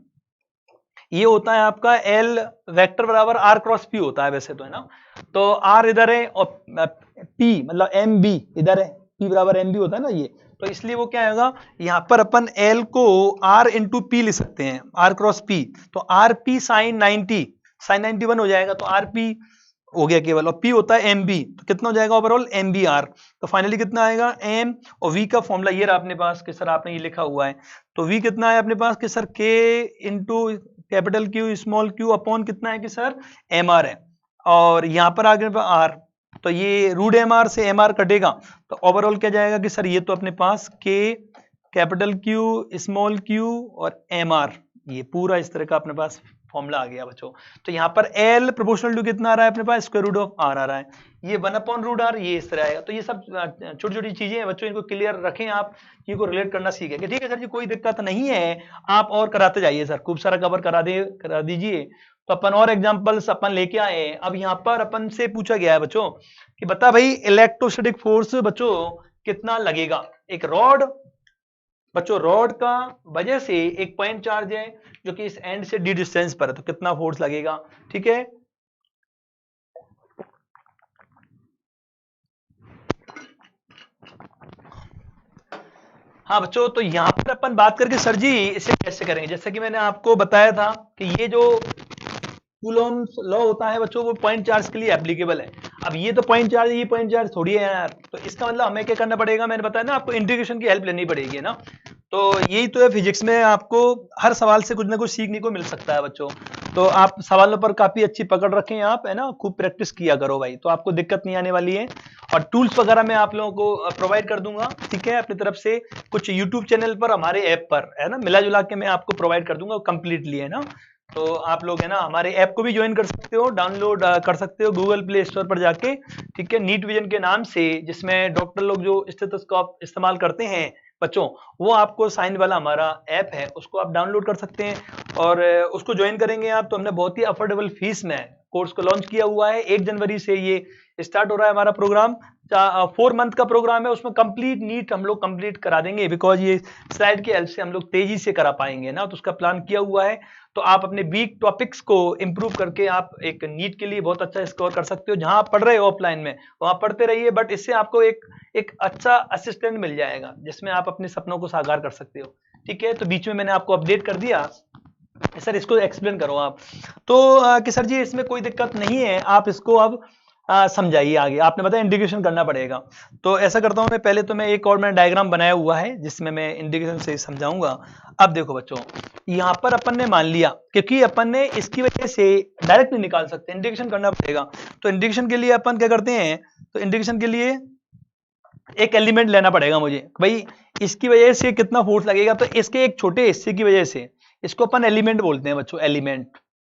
ये होता है आपका एल वेक्टर बराबर आर क्रॉस पी होता है वैसे तो, है ना। तो आर इधर है और पी मतलब एम बी इधर है, पी बराबर एम बी होता है ना ये। तो इसलिए वो क्या होगा, यहाँ पर अपन एल को आर इंटू पी लिख सकते हैं, आर क्रॉस पी। तो आर पी साइन 91 हो जाएगा, तो आर पी हो गया केवल, और p होता है एम बी, तो कितना हो जाएगा ओवरऑल एम बी आर। तो फाइनली कितना आएगा m, और v का फॉर्मूला ये रहा अपने पास कि सर आपने ये लिखा हुआ है। तो v कितना है अपने पास कि sir k into capital Q small q upon कितना है कि सर एम आर है, और यहाँ पर आगे r, तो ये रूट एम आर से एम आर कटेगा, तो ओवरऑल क्या जाएगा कि सर ये तो अपने पास k capital Q small q और एम आर, ये पूरा इस तरह का अपने पास फॉर्मूला आ गया बच्चों। तो यहाँ पर L प्रोपोर्शनल टू कितना आ रहा है अपने पास, स्क्वायर रूट ऑफ R आ रहा है, ये 1/√R ये इस तरह आएगा। तो ये सब छोटी छोटी चीजें हैं बच्चों, इनको क्लियर रखें आप, इनको रिलेट करना सीखेंगे। ठीक है सर जी, कोई दिक्कत नहीं है, आप और कराते जाइए सर, खूब सारा कवर करा दीजिए। तो अपन और एग्जाम्पल्स अपन लेके आए। अब यहाँ पर अपन से पूछा गया है बच्चों कि बता भाई इलेक्ट्रोस्टैटिक फोर्स बच्चों कितना लगेगा। एक रॉड बच्चों, रॉड का वजह से एक पॉइंट चार्ज है जो कि इस एंड से डी डिस्टेंस पर है, तो कितना फोर्स लगेगा। ठीक है, हाँ बच्चों, तो यहां पर अपन बात करके सर जी इसे कैसे करेंगे, जैसे कि मैंने आपको बताया था कि ये जो कूलॉम्स लॉ होता है बच्चों वो पॉइंट चार्ज के लिए एप्लीकेबल है। अब ये तो पॉइंट चार्ज, ये पॉइंट चार्ज थोड़ी है यार, तो इसका मतलब हमें क्या करना पड़ेगा, मैंने बताया ना आपको इंटीग्रेशन की हेल्प लेनी पड़ेगी ना। तो यही तो है फिजिक्स में, आपको हर सवाल से कुछ ना कुछ सीखने को मिल सकता है बच्चों। तो आप सवालों पर काफी अच्छी पकड़ रखें आप, है ना, खूब प्रैक्टिस किया करो भाई, तो आपको दिक्कत नहीं आने वाली है। और टूल्स वगैरह मैं आप लोगों को प्रोवाइड कर दूंगा, ठीक है, अपनी तरफ से कुछ यूट्यूब चैनल पर, हमारे ऐप पर, है ना, मिला जुला के मैं आपको प्रोवाइड कर दूंगा कंप्लीटली, है ना। तो आप लोग है ना हमारे ऐप को भी ज्वाइन कर सकते हो, डाउनलोड कर सकते हो गूगल प्ले स्टोर पर जाके, ठीक है, नीट विजन के नाम से, जिसमें डॉक्टर लोग जो स्टेथोस्कोप इस्तेमाल करते हैं बच्चों, वो आपको साइन वाला हमारा ऐप है उसको आप डाउनलोड कर सकते हैं और उसको ज्वाइन करेंगे आप। तो हमने बहुत ही अफोर्डेबल फीस में कोर्स को लॉन्च किया हुआ है। 1 जनवरी से ये स्टार्ट हो रहा है हमारा प्रोग्राम, 4 मंथ का प्रोग्राम है, उसमें कंप्लीट नीट हम लोग कंप्लीट करा देंगे, बिकॉज ये स्लाइड की हेल्प से हम लोग तेजी से करा पाएंगे ना, तो उसका प्लान किया हुआ है। तो आप अपने वीक टॉपिक्स को इंप्रूव करके आप एक नीट के लिए बहुत अच्छा स्कोर कर सकते हो। जहां आप पढ़ रहे हो ऑफलाइन में वहां पढ़ते रहिए, बट इससे आपको एक अच्छा असिस्टेंट मिल जाएगा जिसमें आप अपने सपनों को साकार कर सकते हो। ठीक है, तो बीच में मैंने आपको अपडेट कर दिया सर, इसको एक्सप्लेन करो आप। तो कि सर जी इसमें कोई दिक्कत नहीं है, आप इसको अब समझाइए आगे। आपने बताया इंटीग्रेशन करना पड़ेगा, तो ऐसा करता हूं मैं, पहले तो मैं एक और मैंने डायग्राम बनाया हुआ है जिसमें मैं इंटीग्रेशन से समझाऊंगा। अब देखो बच्चों, यहाँ पर अपन ने मान लिया, क्योंकि अपन ने इसकी वजह से डायरेक्ट नहीं निकाल सकते, इंटीग्रेशन करना पड़ेगा। तो इंटीग्रेशन के लिए अपन क्या करते हैं, तो इंटीग्रेशन के लिए एक एलिमेंट लेना पड़ेगा मुझे, भाई इसकी वजह से कितना फोर्स लगेगा, तो इसके एक छोटे हिस्से की वजह से, इसको अपन एलिमेंट बोलते हैं बच्चों, एलिमेंट,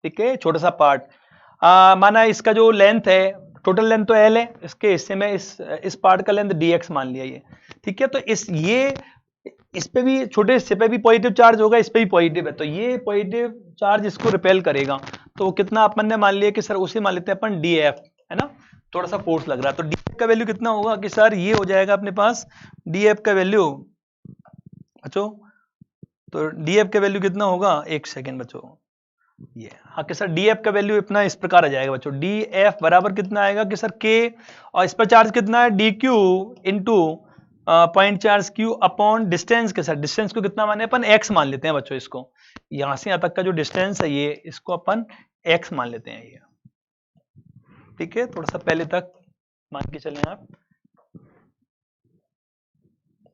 ठीक है, छोटा सा पार्ट। माना इसका जो लेंथ है, टोटल लेंथ तो L है, इसके हिस्से में इस पार्ट का लेंथ dx मान लिया ये, ठीक है। तो इस पे भी, छोटे हिस्से पे भी पॉजिटिव चार्ज होगा, इस पे भी पॉजिटिव है, तो ये पॉजिटिव चार्ज इसको रिपेल करेगा। तो कितना अपन ने मान लिया कि सर उसे मान लेते हैं अपन df, है ना, थोड़ा सा फोर्स लग रहा है। तो df का वैल्यू कितना होगा कि सर ये हो जाएगा अपने पास df का वैल्यू बच्चों, तो df का वैल्यू कितना होगा, एक सेकेंड बच्चों, ये हाँ कि सर df का वैल्यू इतना इस प्रकार आ जाएगा बच्चों, df बराबर कितना आएगा कि सर k, और इस पर चार्ज कितना है dq into point charge q upon distance के, सर डिस्टेंस को कितना माने अपन x मान लेते हैं बच्चों, इसको यहां से यहां तक का जो डिस्टेंस है ये, इसको अपन x मान लेते हैं ये, ठीक है, थोड़ा सा पहले तक मान के चलें आप।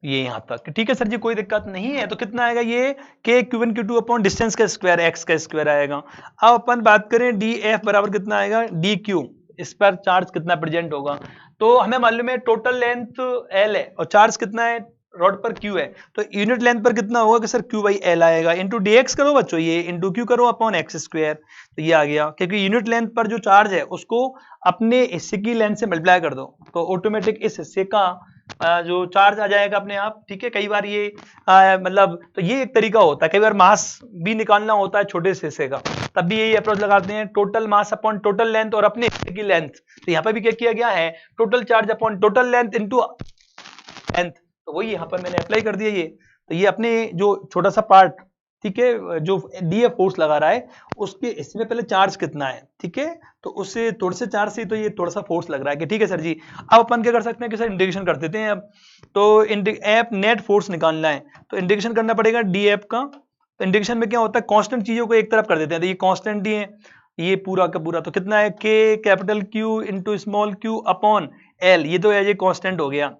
ये यहाँ तक, ठीक है सर जी, कोई दिक्कत नहीं है। तो कितना आएगा ये k q1 q2 upon distance का स्क्वायर x का स्क्वायर आएगा। अब अपन बात करें df बराबर कितना आएगा dq, इस पर चार्ज कितना प्रेजेंट होगा। तो हमें मालूम है टोटल लेंथ l है और चार्ज कितना है रॉड पर q है, तो यूनिट लेंथ पर कितना होगा कि सर q बाई एल आएगा, इंटू dx करो बच्चों, ये इंटू q करो अपॉन एक्स स्क्वायर, तो ये आ गया। क्योंकि यूनिट लेंथ पर जो चार्ज है उसको अपने हिस्से की लेंथ से मल्टीप्लाई कर दो, तो ऑटोमेटिक इस हिस्से का जो चार्ज आ जाएगा अपने आप, ठीक है। कई बार ये मतलब तो ये एक तरीका होता है, कई बार मास भी निकालना होता है छोटे से हिस्से का, तब भी यही अप्रोच लगाते हैं, total mass upon total length और अपने हिस्से की लेंथ। तो यहाँ पर भी क्या किया गया है, total charge upon total length into length, तो वही यहाँ पर मैंने अप्लाई कर दिया ये। तो ये अपने जो छोटा सा पार्ट, ठीक है, जो डीएफ फोर्स लगा रहा है उसके इसमें पहले चार्ज कितना है, ठीक है, तो उससे थोड़े से चार्ज से तो ये थोड़ा सा फोर्स लग रहा है कि ठीक है सर जी। अब अपन क्या कर सकते हैं कि सर इंटीग्रेशन कर देते हैं अब, तो एफ नेट फोर्स निकालना है तो इंटीग्रेशन करना पड़ेगा डीएफ का। तो इंटीग्रेशन में क्या होता है, कांस्टेंट चीजों को एक तरफ कर देते हैं, तो ये कांस्टेंट ही है ये पूरा का पूरा, तो कितना है के capital Q into small Q upon L, ये तो ये कांस्टेंट हो गया।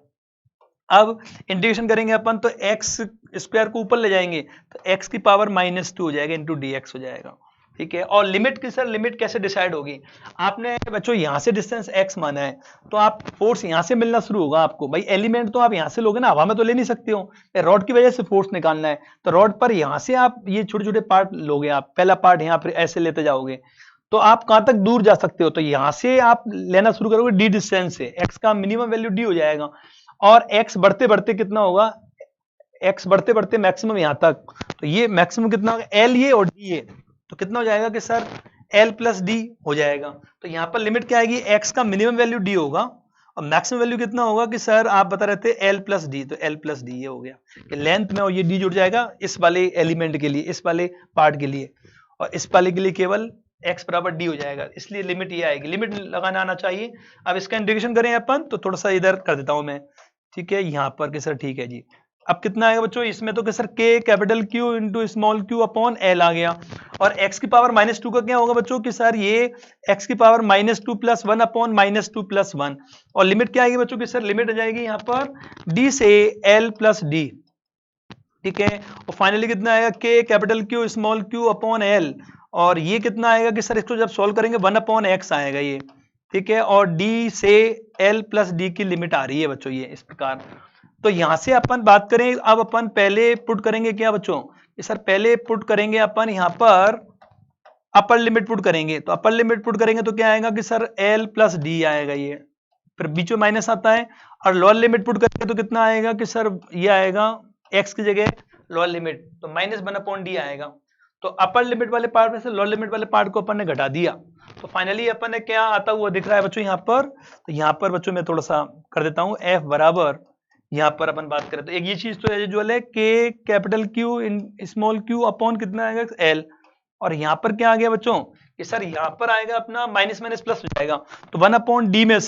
अब इंटीग्रेशन करेंगे अपन तो एक्स स्क्वायर को ऊपर ले जाएंगे तो एक्स की पावर -2 हो जाएगा इंटू डी एक्स हो जाएगा, ठीक है। और लिमिट की सर लिमिट कैसे डिसाइड होगी, आपने बच्चों यहाँ से डिस्टेंस x माना है तो आप फोर्स यहाँ से मिलना शुरू होगा आपको, भाई एलिमेंट तो आप यहाँ से लोगे ना, हवा में तो ले नहीं सकते हो, रॉड की वजह से फोर्स निकालना है, तो रॉड पर यहाँ से आप ये छोटे छोटे पार्ट लोगे, आप पहला पार्ट यहाँ पर ऐसे लेते जाओगे तो आप कहां तक दूर जा सकते हो, तो यहां से आप लेना शुरू करोगे डी डिस्टेंस से, x का मिनिमम वैल्यू d हो जाएगा और x बढ़ते बढ़ते कितना होगा, x बढ़ते बढ़ते मैक्सिमम यहां तक, तो ये मैक्सिमम कितना होगा l ये और d ये, तो कितना हो जाएगा कि सर l प्लस डी हो जाएगा। तो यहाँ पर लिमिट क्या आएगी, x का मिनिमम वैल्यू d होगा और मैक्सिमम वैल्यू कितना होगा कि सर आप बता रहे थे l प्लस डी, तो l प्लस डी ये हो गया कि लेंथ में और ये d जुड़ जाएगा इस वाले एलिमेंट के लिए, इस वाले पार्ट के लिए, और इस वाले के लिए केवल x बराबर d हो जाएगा, इसलिए लिमिट ये आएगी, लिमिट लगाना आना चाहिए। अब इसका इंटीग्रेशन करें अपन तो थोड़ा सा इधर कर देता हूं मैं, ठीक है, यहाँ पर कि सर ठीक है जी। अब कितना आएगा बच्चों इसमें, तो कि sir k capital Q into small q upon l आ गया, और x की पावर -2 का क्या होगा बच्चों कि सर ये x की पावर -2 प्लस 1 अपॉन -2 प्लस 1, और लिमिट क्या आएगी बच्चों कि सर लिमिट आ जाएगी यहाँ पर d से l प्लस d, ठीक है। और फाइनली कितना आएगा k capital Q small q upon l, और ये कितना आएगा कि सर इसको जब सॉल्व करेंगे 1 अपॉन x आएगा ये, ठीक है, और d से l प्लस डी की लिमिट आ रही है बच्चों ये इस प्रकार। तो यहां से अपन बात करें, अब अपन पहले पुट करेंगे क्या बच्चों कि सर पहले पुट करेंगे अपन यहाँ पर अपर लिमिट पुट करेंगे, तो अपर लिमिट पुट करेंगे तो क्या आएगा कि सर l प्लस डी आएगा ये, फिर बीच में माइनस आता है, और लोअर लिमिट पुट करेंगे तो कितना आएगा कि सर ये आएगा x की जगह लोअर लिमिट तो -1 अपॉन डी आएगा। तो अपर लिमिट वाले पार्ट में से लोअर लिमिट वाले पार्ट को अपन ने घटा दिया, तो फाइनली अपन ने क्या आता हुआ दिख रहा है बच्चों यहाँ पर, तो यहाँ पर बच्चों मैं थोड़ा सा कर देता हूँ f बराबर, यहाँ पर अपन बात करें तो एक ये चीज तो यूजुअल है k capital Q in small q upon कितना आएगा l, और यहाँ पर क्या आ गया बच्चों कि सर यहाँ पर आएगा अपना माइनस माइनस प्लस हो जाएगा, तो 1 अपॉन डी में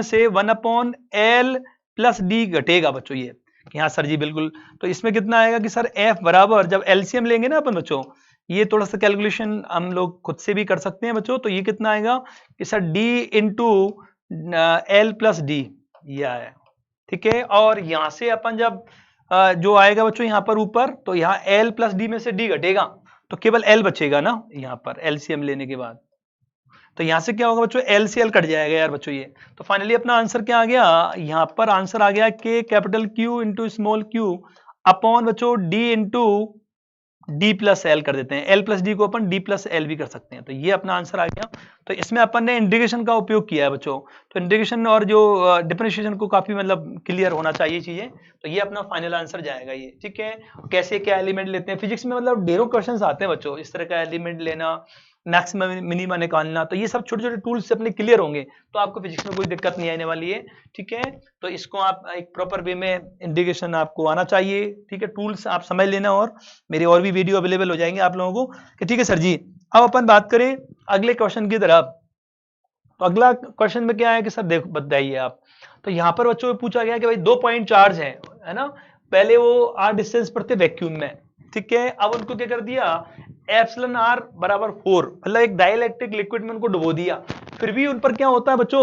से 1 अपॉन l प्लस डी घटेगा बच्चों ये, हाँ सर जी बिल्कुल। तो इसमें कितना आएगा कि सर f बराबर, जब एलसीएम लेंगे ना अपन बच्चों, ये थोड़ा सा कैलकुलेशन हम लोग खुद से भी कर सकते हैं बच्चों, तो ये कितना आएगा कि sir d into L plus D ये आया, ठीक है। और यहां से अपन जब जो आएगा बच्चों यहाँ पर ऊपर, तो यहाँ l प्लस डी में से d घटेगा तो केवल l बचेगा ना यहाँ पर एलसीएम लेने के बाद, तो यहां से क्या होगा बच्चों l से l कट जाएगा यार बच्चों ये, तो फाइनली अपना आंसर क्या आ गया, यहाँ पर आंसर आ गया k capital Q into small q upon बच्चों d into d plus L कर देते हैं, l प्लस डी को अपन d प्लस एल भी कर सकते हैं, तो ये अपना आंसर आ गया। तो इसमें अपन ने इंटीग्रेशन का उपयोग किया है बच्चों, तो इंटीग्रेशन और जो डिफरेंशिएशन को काफी मतलब क्लियर होना चाहिए चीजें, तो ये अपना फाइनल आंसर जाएगा ये, ठीक है। कैसे क्या एलिमेंट लेते हैं, फिजिक्स में मतलब ढेरों क्वेश्चंस आते हैं बच्चों, इस तरह का एलिमेंट लेना, मैक्सिमम मिनिमा निकालना, तो ये सब छोटे छोटे टूल्स से अपने क्लियर होंगे तो आपको फिजिक्स में कोई दिक्कत नहीं आने वाली है, ठीक है। तो इसको आप एक प्रॉपर वे में इंटीग्रेशन आपको आना चाहिए, ठीक है, टूल्स आप समझ लेना, और मेरे और भी वीडियो अवेलेबल हो जाएंगे आप लोगों को कि ठीक है सर जी। अब अपन बात करें अगले क्वेश्चन की तरफ, तो अगला क्वेश्चन में क्या है कि सर देखो बताइए आप, तो यहाँ पर बच्चों में पूछा गया कि भाई 2 पॉइंट चार्ज है ना, पहले वो r डिस्टेंस पर थे वैक्यूम में, ठीक है, अब उनको क्या कर दिया एप्सिलॉन r बराबर 4, मतलब एक डाइलेक्ट्रिक लिक्विड में उनको डुबो दिया, फिर भी उन पर क्या होता है बच्चों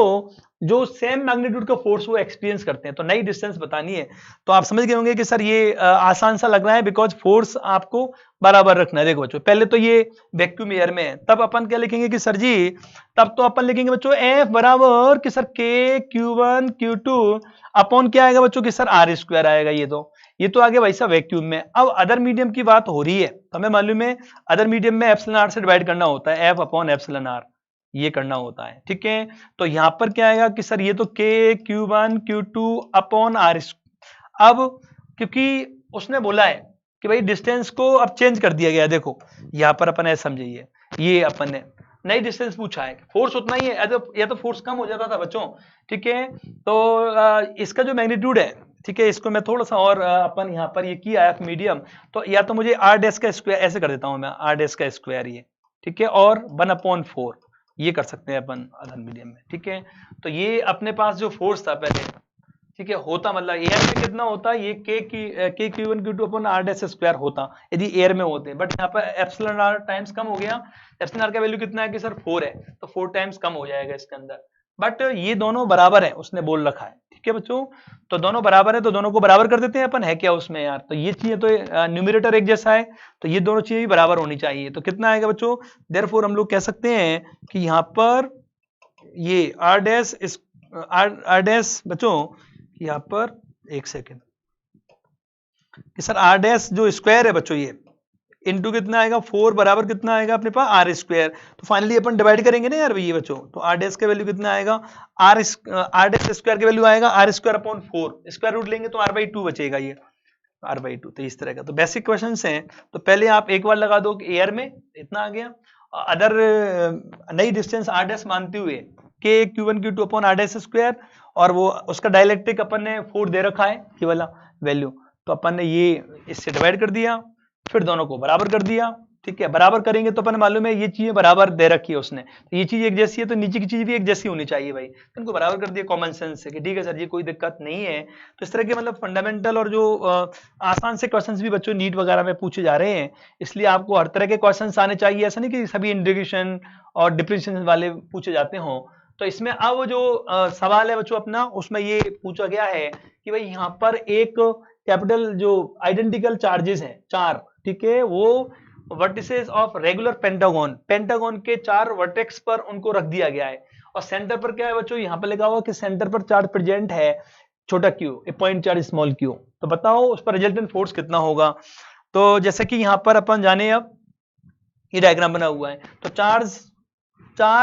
जो सेम मैग्नीट्यूड का फोर्स वो एक्सपीरियंस करते हैं। तो नई डिस्टेंस बतानी है तो आप समझ गए होंगे कि सर ये आसान सा लग रहा है, बिकॉज फोर्स आपको बराबर रखना है। देखो बच्चों, पहले तो ये वैक्यूम एयर में है, तब अपन क्या लिखेंगे कि सर जी, तब तो अपन लिखेंगे बच्चों एफ बराबर कि सर के Q1 Q2 अपॉन क्या आएगा बच्चों कि सर आर स्क्वायर आएगा। ये तो आगे वैसा वैक्यूम में। अब अदर मीडियम की बात हो रही है तो हमें मालूम है अदर मीडियम में एप्सिलॉन आर से डिवाइड करना होता है, एफ अपॉन एप्सिलॉन आर ये करना होता है, ठीक है। तो यहां पर क्या आएगा कि सर ये तो के Q1 Q2 अपॉन आर। अब क्योंकि उसने बोला है कि भाई डिस्टेंस को अब चेंज कर दिया गया, देखो यहां पर अपन ऐसा समझिए, ये अपन ने नई डिस्टेंस पूछा है, फोर्स उतना ही है, या तो फोर्स कम हो जाता था बच्चों, ठीक है। तो इसका जो मैग्नीट्यूड है, ठीक है, इसको मैं थोड़ा सा और अपन यहाँ पर ये किया है मीडियम, तो या तो मुझे आर डैश का स्क्वायर ऐसे कर देता हूं मैं, आर डैश का स्क्वायर ये, ठीक है, और 1/4 ये कर सकते हैं अपन अदर मीडियम में, ठीक है। तो ये अपने पास जो फोर्स था पहले, ठीक है, होता मतलब एयर में कितना होता है, ये के Q1 Q2 upon are dash square होता यदि एयर में होते, बट यहाँ पर एप्सिलॉन आर टाइम्स कम हो गया। एप्सिलॉन आर का वैल्यू कितना है कि सर 4 है, तो 4 टाइम्स कम हो जाएगा इसके अंदर, बट ये दोनों बराबर है उसने बोल रखा है, ठीक है बच्चों। तो दोनों बराबर है तो दोनों को बराबर कर देते हैं अपन, है क्या उसमें यार, तो ये चीजें तो न्यूमरेटर एक जैसा है, तो ये दोनों चीजें भी बराबर होनी चाहिए। तो कितना आएगा बच्चों, देयरफॉर हम लोग कह सकते हैं कि यहाँ पर ये आर डैश बच्चों, यहाँ पर एक सेकेंड कि सर आर डैश जो स्क्वायर है बच्चों, ये इनटू कितना आएगा 4 बराबर कितना आएगा अपने पास आर स्क्वायर। तो फाइनली अपन डिवाइड करेंगे ना यार ये बच्चों, तो आर डैश का वैल्यू कितना आएगा, आर डैश स्क्वायर का वैल्यू आएगा R square upon 4, square root लेंगे तो r/2 बचेगा, ये r/2। तो इस तरह का तो बेसिक क्वेश्चंस हैं, तो पहले आप एक बार लगा दो कि एयर में इतना आ गया, अदर नई डिस्टेंस आर डैश मानते हुए के Q1 Q2 upon are dash square, और वो उसका डायलेक्ट्रिक अपन ने 4 दे रखा है ये वाला वैल्यू, तो अपन ने ये इससे डिवाइड कर दिया, फिर दोनों को बराबर कर दिया, ठीक है। बराबर करेंगे तो अपन मालूम है ये चीजें बराबर दे रखी है उसने, तो ये चीज एक जैसी है तो नीचे की चीज भी एक जैसी होनी चाहिए भाई, तो इनको बराबर कर दिया कॉमन सेंस से कि ठीक है सर जी कोई दिक्कत नहीं है। तो इस तरह के मतलब फंडामेंटल और जो आसान से क्वेश्चंस भी बच्चों नीट वगैरह में पूछे जा रहे हैं, इसलिए आपको हर तरह के क्वेश्चंस आने चाहिए, ऐसा नहीं कि सभी इंटीग्रेशन और डिफरेंशिएशन वाले पूछे जाते हों। तो इसमें अब जो सवाल है बच्चों अपना, उसमें ये पूछा गया है कि भाई यहाँ पर एक कैपिटल जो आइडेंटिकल चार्जेस हैं 4, ठीक है, वो वर्टिसेस ऑफ रेगुलर पेंटागन के 4 वर्टेक्स पर उनको रख दिया गया है, और सेंटर पर क्या है बच्चों, यहाँ पर लिखा हुआ कि सेंटर पर चार्ज प्रेजेंट है छोटा q, ए पॉइंट चार्ज स्मॉल q, तो बताओ उस पर रिजल्टेंट फोर्स कितना होगा। तो जैसे कि यहाँ पर अपन जाने, अब ये डायग्राम बना हुआ है, तो चार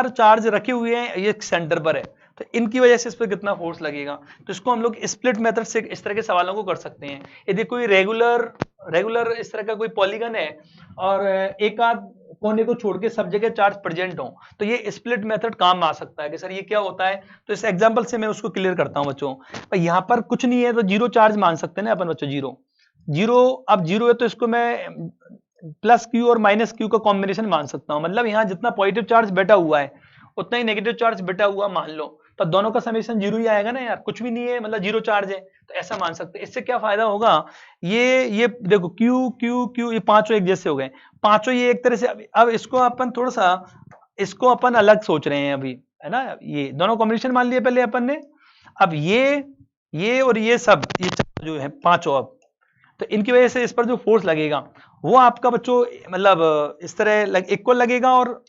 चार्ज रखे हुए हैं, ये सेंटर पर है, तो इनकी वजह से इस पर कितना फोर्स लगेगा। तो इसको हम लोग स्प्लिट मेथड से इस तरह के सवालों को कर सकते हैं। यदि कोई रेगुलर इस तरह का कोई पॉलीगन है और एक आध कोने को छोड़ के सब जगह चार्ज प्रेजेंट हो, तो ये स्प्लिट मेथड काम आ सकता है कि सर ये क्या होता है। तो इस एग्जांपल से मैं उसको क्लियर करता हूं बच्चों। यहाँ पर कुछ नहीं है तो जीरो चार्ज मान सकते हैं ना अपन बच्चों, जीरो अब जीरो है तो इसको मैं प्लस क्यू और माइनस क्यू का कॉम्बिनेशन मान सकता हूं, मतलब यहाँ जितना पॉजिटिव चार्ज बैठा हुआ है उतना ही नेगेटिव चार्ज बैठा हुआ मान लो, तो दोनों का समेशन जीरो ही आएगा ना यार, कुछ भी नहीं है मतलब जीरो चार्ज है, तो ऐसा मान सकते हैं। इससे क्या फायदा होगा, ये देखो क्यू क्यू क्यू, ये पांचों एक जैसे हो गए, पांचों ये एक तरह से। अब इसको अपन थोड़ा सा इसको अपन अलग सोच रहे हैं अभी, है ना, ये दोनों कॉम्बिनेशन मान लिए पहले अपन ने, अब ये और ये सब ये जो है पांचों, अब तो इनकी वजह से इस पर जो फोर्स लगेगा वो आपका बच्चों मतलब इस तरह इक्वल लगेगा, और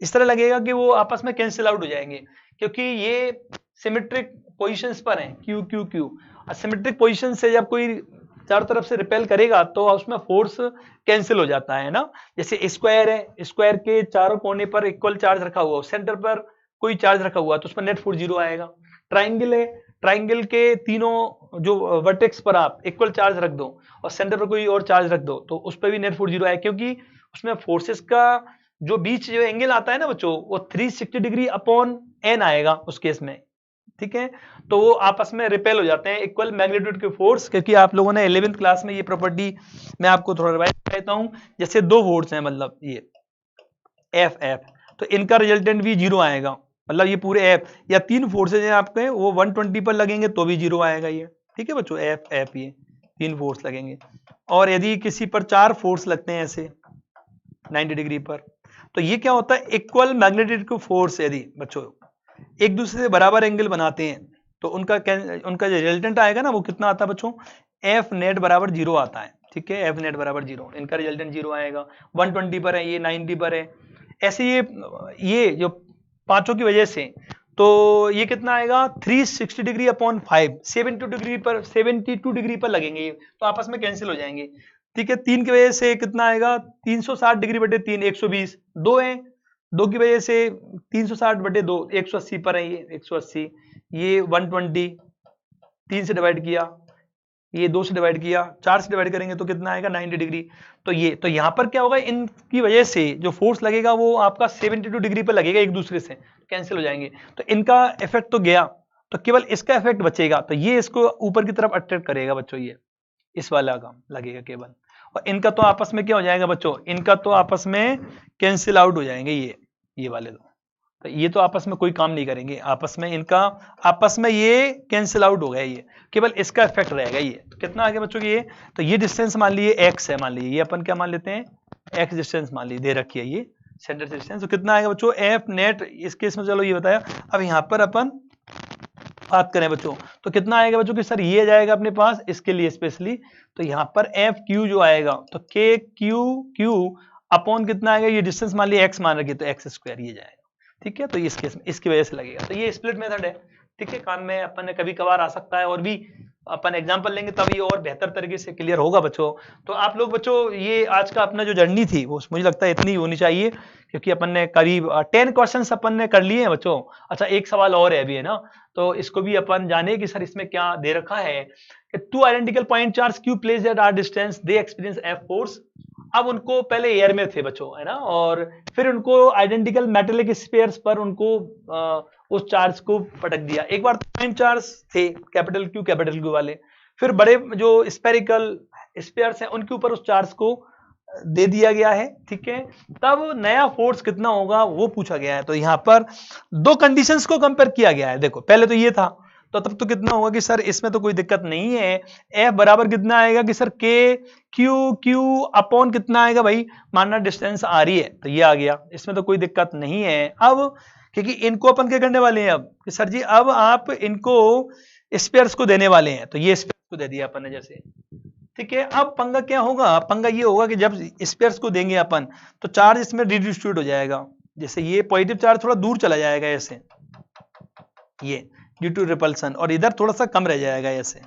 इस तरह लगेगा कि वो आपस में कैंसिल आउट हो जाएंगे, क्योंकि ये सिमेट्रिक पोजीशंस पर हैं Q Q Q. Symmetric position से जब कोई चारों तरफ से रिपेल करेगा तो उसमें फोर्स कैंसिल हो जाता है ना। जैसे स्क्वायर है, स्क्वायर के चारों कोने पर इक्वल चार्ज रखा हुआ, सेंटर पर कोई चार्ज रखा हुआ तो उस पर नेट फोर्स जीरो आएगा। ट्राइंगल है, ट्राइंगल के तीनों जो वर्टेक्स पर आप इक्वल चार्ज रख दो और सेंटर पर कोई और चार्ज रख दो तो उस पर भी नेट फोर्स जीरो आएगा, क्योंकि उसमें फोर्सेस का जो बीच जो एंगल आता है ना बच्चों, वो 360 डिग्री अपॉन एन आएगा उस केस में, ठीक है। तो वो आपस में रिपेल हो जाते हैं, इक्वल मैग्नीट्यूड के फोर्स, क्योंकि आप लोगों ने 11th क्लास में ये प्रॉपर्टी मैं आपको थोड़ा रिवाइज कर देता हूं। जैसे दो फोर्स हैं, मतलब ये एफ एफ, तो इनका रिजल्टेंट भी जीरो आएगा, मतलब ये पूरे एफ या तीन फोर्सेज हैं आपके, वो 120 पर लगेंगे तो भी जीरो आएगा ये, ठीक है बच्चों, एफ एफ ये तीन फोर्स लगेंगे। और यदि किसी पर चार फोर्स लगते हैं ऐसे 90 डिग्री पर, तो ये क्या होता है, इक्वल मैग्नेटिक फोर्स। यदि बच्चों एक दूसरे से बराबर एंगल बनाते हैं तो उनका जो रिजल्टेंट आएगा ना वो कितना आता है बच्चों, एफ नेट बराबर 0 आता है। ठीक है, एफ नेट बराबर 0, इनका रिजल्टेंट 0 आएगा। 120 पर है, ये 90 पर है। ऐसे ये जो पांचों की वजह से तो ये कितना आएगा, 360 डिग्री अपॉन 5, 72 डिग्री पर लगेंगे ये, तो आपस में कैंसिल हो जाएंगे। ठीक है, 3 की वजह से कितना आएगा, 360 डिग्री बटे 3 120, 2 है, 2 की वजह से 360 बटे 2 180 पर है, ये 180, ये 120, 3 से डिवाइड किया, ये 2 से डिवाइड किया, 4 से डिवाइड करेंगे तो कितना आएगा 90 डिग्री। तो यहां पर क्या होगा, इनकी वजह से जो फोर्स लगेगा वो आपका 72 डिग्री पर लगेगा, एक दूसरे से कैंसिल हो जाएंगे। तो इनका इफेक्ट तो गया, तो केवल इसका इफेक्ट बचेगा, तो ये इसको ऊपर की तरफ अट्रैक्ट करेगा बच्चों, ये इस वाला का लगेगा केवल, और इनका तो आपस में क्या हो जाएगा बच्चों, इनका तो आपस में कैंसिल आउट हो जाएंगे, ये वाले तो ये तो आपस में कोई काम नहीं करेंगे, आपस में इनका आपस में ये कैंसिल आउट हो गया, ये केवल इसका इफेक्ट रहेगा। ये तो कितना आ गया बच्चों ये, तो ये डिस्टेंस मान लीजिए एक्स है, मान लीजिए ये अपन क्या मान लेते हैं, एक्स डिस्टेंस मान लीजिए, दे रखी है ये सेंटर से डिस्टेंस, तो कितना आएगा बच्चों एफ नेट, इस केस में चलो ये बताया। अब यहाँ पर अपन बात करें बच्चों तो कितना आएगा बच्चों कि सर ये जाएगा अपने पास इसके लिए स्पेशली, तो यहाँ पर एफ क्यू जो आएगा तो के क्यू क्यू अपॉन कितना आएगा, ये डिस्टेंस मान लिया एक्स मान रखिए तो एक्स स्क्वायर ये जाएगा। ठीक है, तो इस केस में इसकी वजह से लगेगा, तो ये स्प्लिट मेथड है। ठीक है, काम में अपन ने कभी कभार आ सकता है, और भी अपन एग्जांपल लेंगे तब ये और बेहतर तरीके से क्लियर होगा बच्चों। तो आप लोग बच्चों ये आज का अपना जो जर्नी थी वो मुझे लगता है इतनी होनी चाहिए, क्योंकि अपन ने करीब 10 क्वेश्चंस अपन ने कर लिए हैं बच्चों। अच्छा, एक सवाल और है अभी, है ना, तो इसको भी अपन जाने कि सर इसमें क्या दे रखा है कि 2 identical point charge Q placed at R distance they experience F force. अब उनको पहले एयर में थे बच्चों, है ना, और फिर उनको आइडेंटिकल मेटेलिक स्फीयर्स पर उनको उस चार्ज को पटक दिया। एक बार पॉइंट चार्ज थे कैपिटल क्यू वाले, फिर बड़े जो स्पेरिकल स्फीयर्स हैं उनके ऊपर उस चार्ज को दे दिया गया है। ठीक है, तब नया फोर्स कितना होगा वो पूछा गया है। तो यहां पर दो कंडीशंस को कंपेयर किया गया है। देखो पहले तो ये था, तो तब तो कितना होगा कि सर इसमें तो कोई दिक्कत नहीं है, एफ बराबर कितना आएगा कि सर के क्यू क्यू अपॉन कितना आएगा भाई, मानना डिस्टेंस आ रही है तो ये आ गया, इसमें तो कोई दिक्कत नहीं है। अब क्योंकि इनको अपन क्या करने वाले हैं अब कि सर जी अब आप इनको स्पेयर्स को देने वाले हैं, तो ये स्पेयर्स को दे दिया अपन ने जैसे। ठीक है, अब पंगा क्या होगा, पंगा ये होगा कि जब स्पेयर्स को देंगे अपन तो चार्ज इसमें रिडिस्ट्रीब्यूट हो जाएगा, जैसे ये पॉजिटिव चार्ज थोड़ा दूर चला जाएगा ऐसे, ये ड्यू टू रिपल्सन, और इधर थोड़ा सा कम रह जाएगा ऐसे।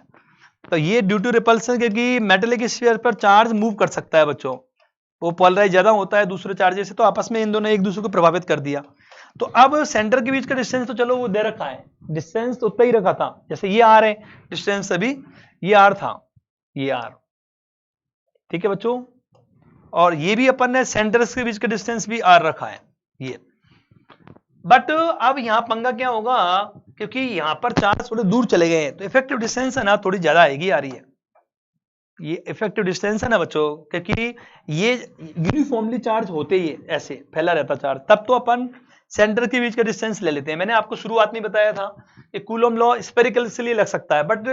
तो ये ड्यू टू रिपल्सन, क्योंकि मेटेलिक स्फीयर पर चार्ज मूव कर सकता है बच्चों, वो पोलराइज ज्यादा होता है दूसरे चार्जेस से, तो आपस में इन दोनों एक दूसरे को प्रभावित कर दिया। तो अब सेंटर के बीच का डिस्टेंस तो चलो वो दे रखा है, डिस्टेंस तो उतना ही रखा था, जैसे ये आर है डिस्टेंस, अभी ये आर था, ये आर। ठीक है बच्चों, और ये भी अपन ने सेंटर्स के बीच का डिस्टेंस भी आर रखा है ये। बट अब यहां पंगा क्या होगा, क्योंकि यहां पर चार्ज थोड़े दूर चले गए हैं तो इफेक्टिव डिस्टेंस है ना थोड़ी ज्यादा आएगी आ रही है, ये इफेक्टिव डिस्टेंस है ना बच्चों, क्योंकि ये यूनिफॉर्मली चार्ज होते ही ऐसे फैला रहता चार्ज, तब तो अपन सेंटर के बीच का डिस्टेंस ले लेते हैं। मैंने आपको शुरुआत में बताया था कि कूलम लॉ स्फेरिकल से लिए लग सकता है, बट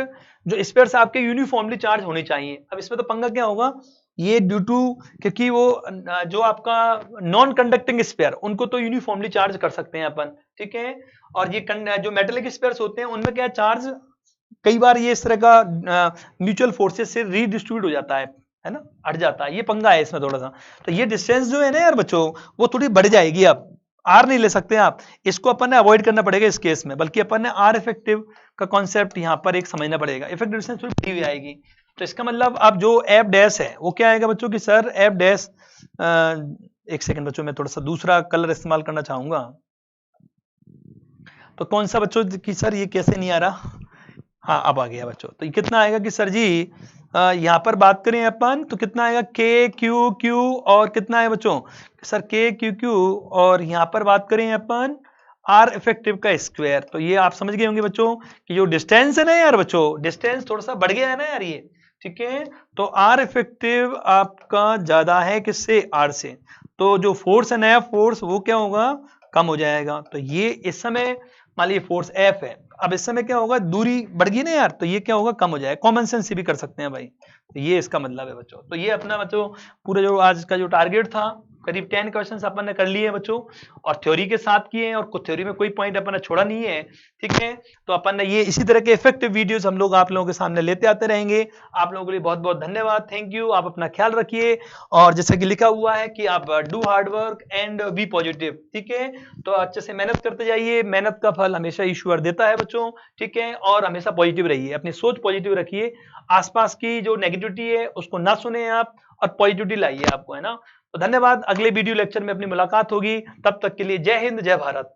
जो स्फीयर्स आपके यूनिफॉर्मली चार्ज होने चाहिए। अब इसमें तो पंगा क्या होगा, ये ड्यू टू क्योंकि वो जो आपका नॉन कंडक्टिंग स्फीयर उनको तो यूनिफॉर्मली चार्ज कर सकते हैं अपन। ठीक है, और ये जो मेटेलिक स्फीयर्स होते हैं उनमें क्या चार्ज कई बार ये इस तरह का म्यूचुअल फोर्सेस से रीडिस्ट्रीब्यूट हो जाता है ना, हट जाता है, ये पंगा है इसमें थोड़ा सा। तो ये डिस्टेंस जो है ना यार बच्चों वो थोड़ी बढ़ जाएगी, अब आर नहीं ले सकते आप, इसको अपन ने अवॉइड करना पड़ेगा इस केस में, बल्कि अपन ने आर इफेक्टिव का कॉन्सेप्ट यहां पर एक समझना पड़ेगा। इफेक्टिव डिस्टेंस थोड़ी बढ़ी हुई आएगी, तो इसका मतलब अब जो एफ डैश है वो क्या आएगा बच्चों कि सर एफ डैश, एक सेकंड बच्चों मैं थोड़ा सा दूसरा कलर इस्तेमाल करना चाहूंगा, तो कौन सा बच्चों कि सर ये कैसे नहीं आ रहा, हाँ अब आ गया बच्चों। तो ये कितना आएगा कि सर जी यहां पर बात करें अपन तो कितना आएगा के क्यू क्यू, और कितना है बच्चों सर के क्यू क्यू, और यहां पर बात करें अपन आर इफेक्टिव का स्क्वायर। तो ये आप समझ गए होंगे बच्चों कि जो डिस्टेंस है ना यार बच्चों, डिस्टेंस थोड़ा सा बढ़ गया है ना यार ये। ठीक है, तो आर इफेक्टिव आपका ज्यादा है किससे, आर से, तो जो फोर्स है नया फोर्स वो क्या होगा, कम हो जाएगा। तो ये इस समय मान लीजिए फोर्स एफ है, अब इस समय क्या होगा, दूरी बढ़ गई ना यार, तो ये क्या होगा, कम हो जाएगा। कॉमन सेंस से भी कर सकते हैं भाई, तो ये इसका मतलब है बच्चों। तो ये अपना बच्चों पूरा जो आज का जो टारगेट था करीब 10 क्वेश्चंस अपन ने कर लिए हैं बच्चों, और थ्योरी के साथ किए हैं, और कुछ थ्योरी में कोई पॉइंट अपन ने छोड़ा नहीं है। ठीक है, तो अपन ने ये इसी तरह के इफेक्टिव वीडियोस हम लोग आप लोगों के सामने लेते आते रहेंगे। आप लोगों के लिए बहुत बहुत धन्यवाद, थैंक यू। आप अपना ख्याल रखिए, और जैसे कि लिखा हुआ है कि आप do hard work and be positive. ठीक है, तो अच्छे से मेहनत करते जाइए, मेहनत का फल हमेशा ईश्वर देता है बच्चों। ठीक है, और हमेशा पॉजिटिव रहिए, अपनी सोच पॉजिटिव रखिए, आसपास की जो नेगेटिविटी है उसको ना सुने आप, और पॉजिटिविटी लाइए आपको, है ना। तो धन्यवाद, अगले वीडियो लेक्चर में अपनी मुलाकात होगी, तब तक के लिए जय हिंद, जय भारत।